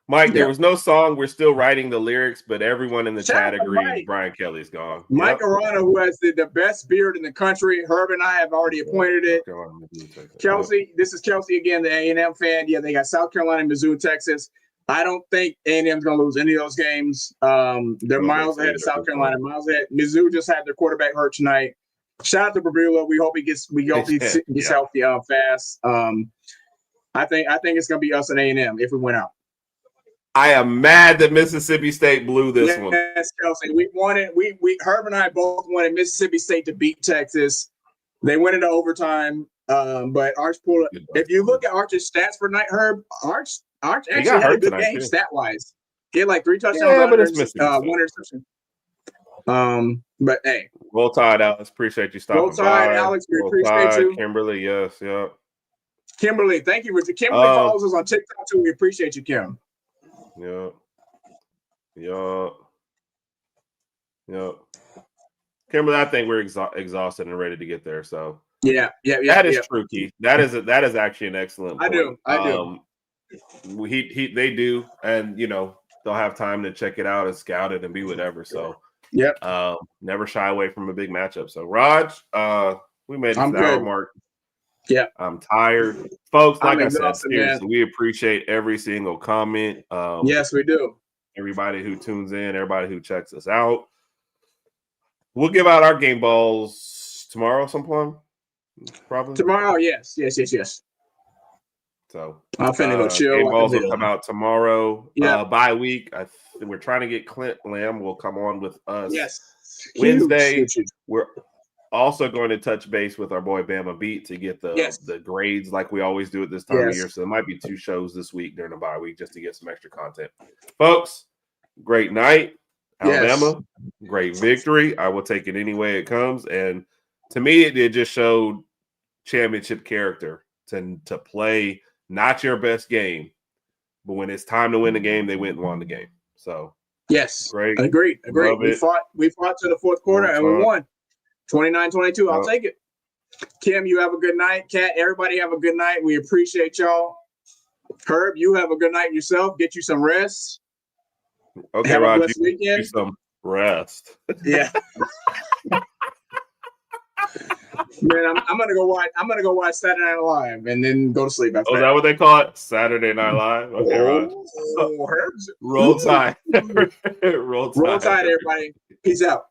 Mike, there was no song. We're still writing the lyrics, but everyone in the chat agrees Brian Kelly's gone. Mike Arana, who has the best beard in the country. Herb and I have already appointed it. Kelsey, this is Kelsey again, the A&M fan. Yeah, they got South Carolina, Mizzou, Texas. I don't think A&M's going to lose any of those games. They're miles ahead of South Carolina, miles ahead. Mizzou just had their quarterback hurt tonight. Shout out to Babula. We hope he gets healthy fast. I think it's going to be us and A&M if we win out. I am mad that Mississippi State blew this one. Yes, Kelsey. We wanted Herb and I both wanted Mississippi State to beat Texas. They went into overtime. But Arch pulled it. If you look at Arch's stats for night, Herb, Arch actually had a good game stat wise. He had like 3 touchdowns, but it's one interception. But hey. Roll Tide, Alex. Appreciate you stopping by. Alex. We appreciate you. Kimberly, yes, yeah. Kimberly, thank you. Kimberly follows us on TikTok too. We appreciate you, Kim. Yeah. Kimberly, I think we're exhausted and ready to get there. So yeah. That is true, Keith. That is actually an excellent point. I do. They do, and they'll have time to check it out and scout it and be whatever. So never shy away from a big matchup. So Rodg, we made this hour mark. Yeah, I'm tired, folks. Like I said, seriously, we appreciate every single comment. Yes, we do. Everybody who tunes in, everybody who checks us out. We'll give out our game balls tomorrow, sometime. Probably tomorrow. Yes. So I'm finna go chill. Game balls will come out tomorrow. Bye week. We're trying to get Clint Lamb will come on with us. Yes. Wednesday. We're also going to touch base with our boy Bama Beat to get the grades like we always do at this time of year. So there might be 2 shows this week during the bye week just to get some extra content. Folks, great night. Alabama, great victory. I will take it any way it comes. And to me, it just showed championship character to play not your best game, but when it's time to win the game, they went and won the game. So yes, great. Agreed. We fought to the fourth quarter and we won. 29-22. I'll take it. Kim, you have a good night. Kat, everybody have a good night. We appreciate y'all. Herb, you have a good night yourself. Get you some rest. Okay, Rodg, you get you some rest. Yeah. Man, I'm gonna go watch Saturday Night Live and then go to sleep after. Oh, is that what they call it? Saturday Night Live? Okay, Rodg. Roll Tide. Roll Tide, everybody. Peace out.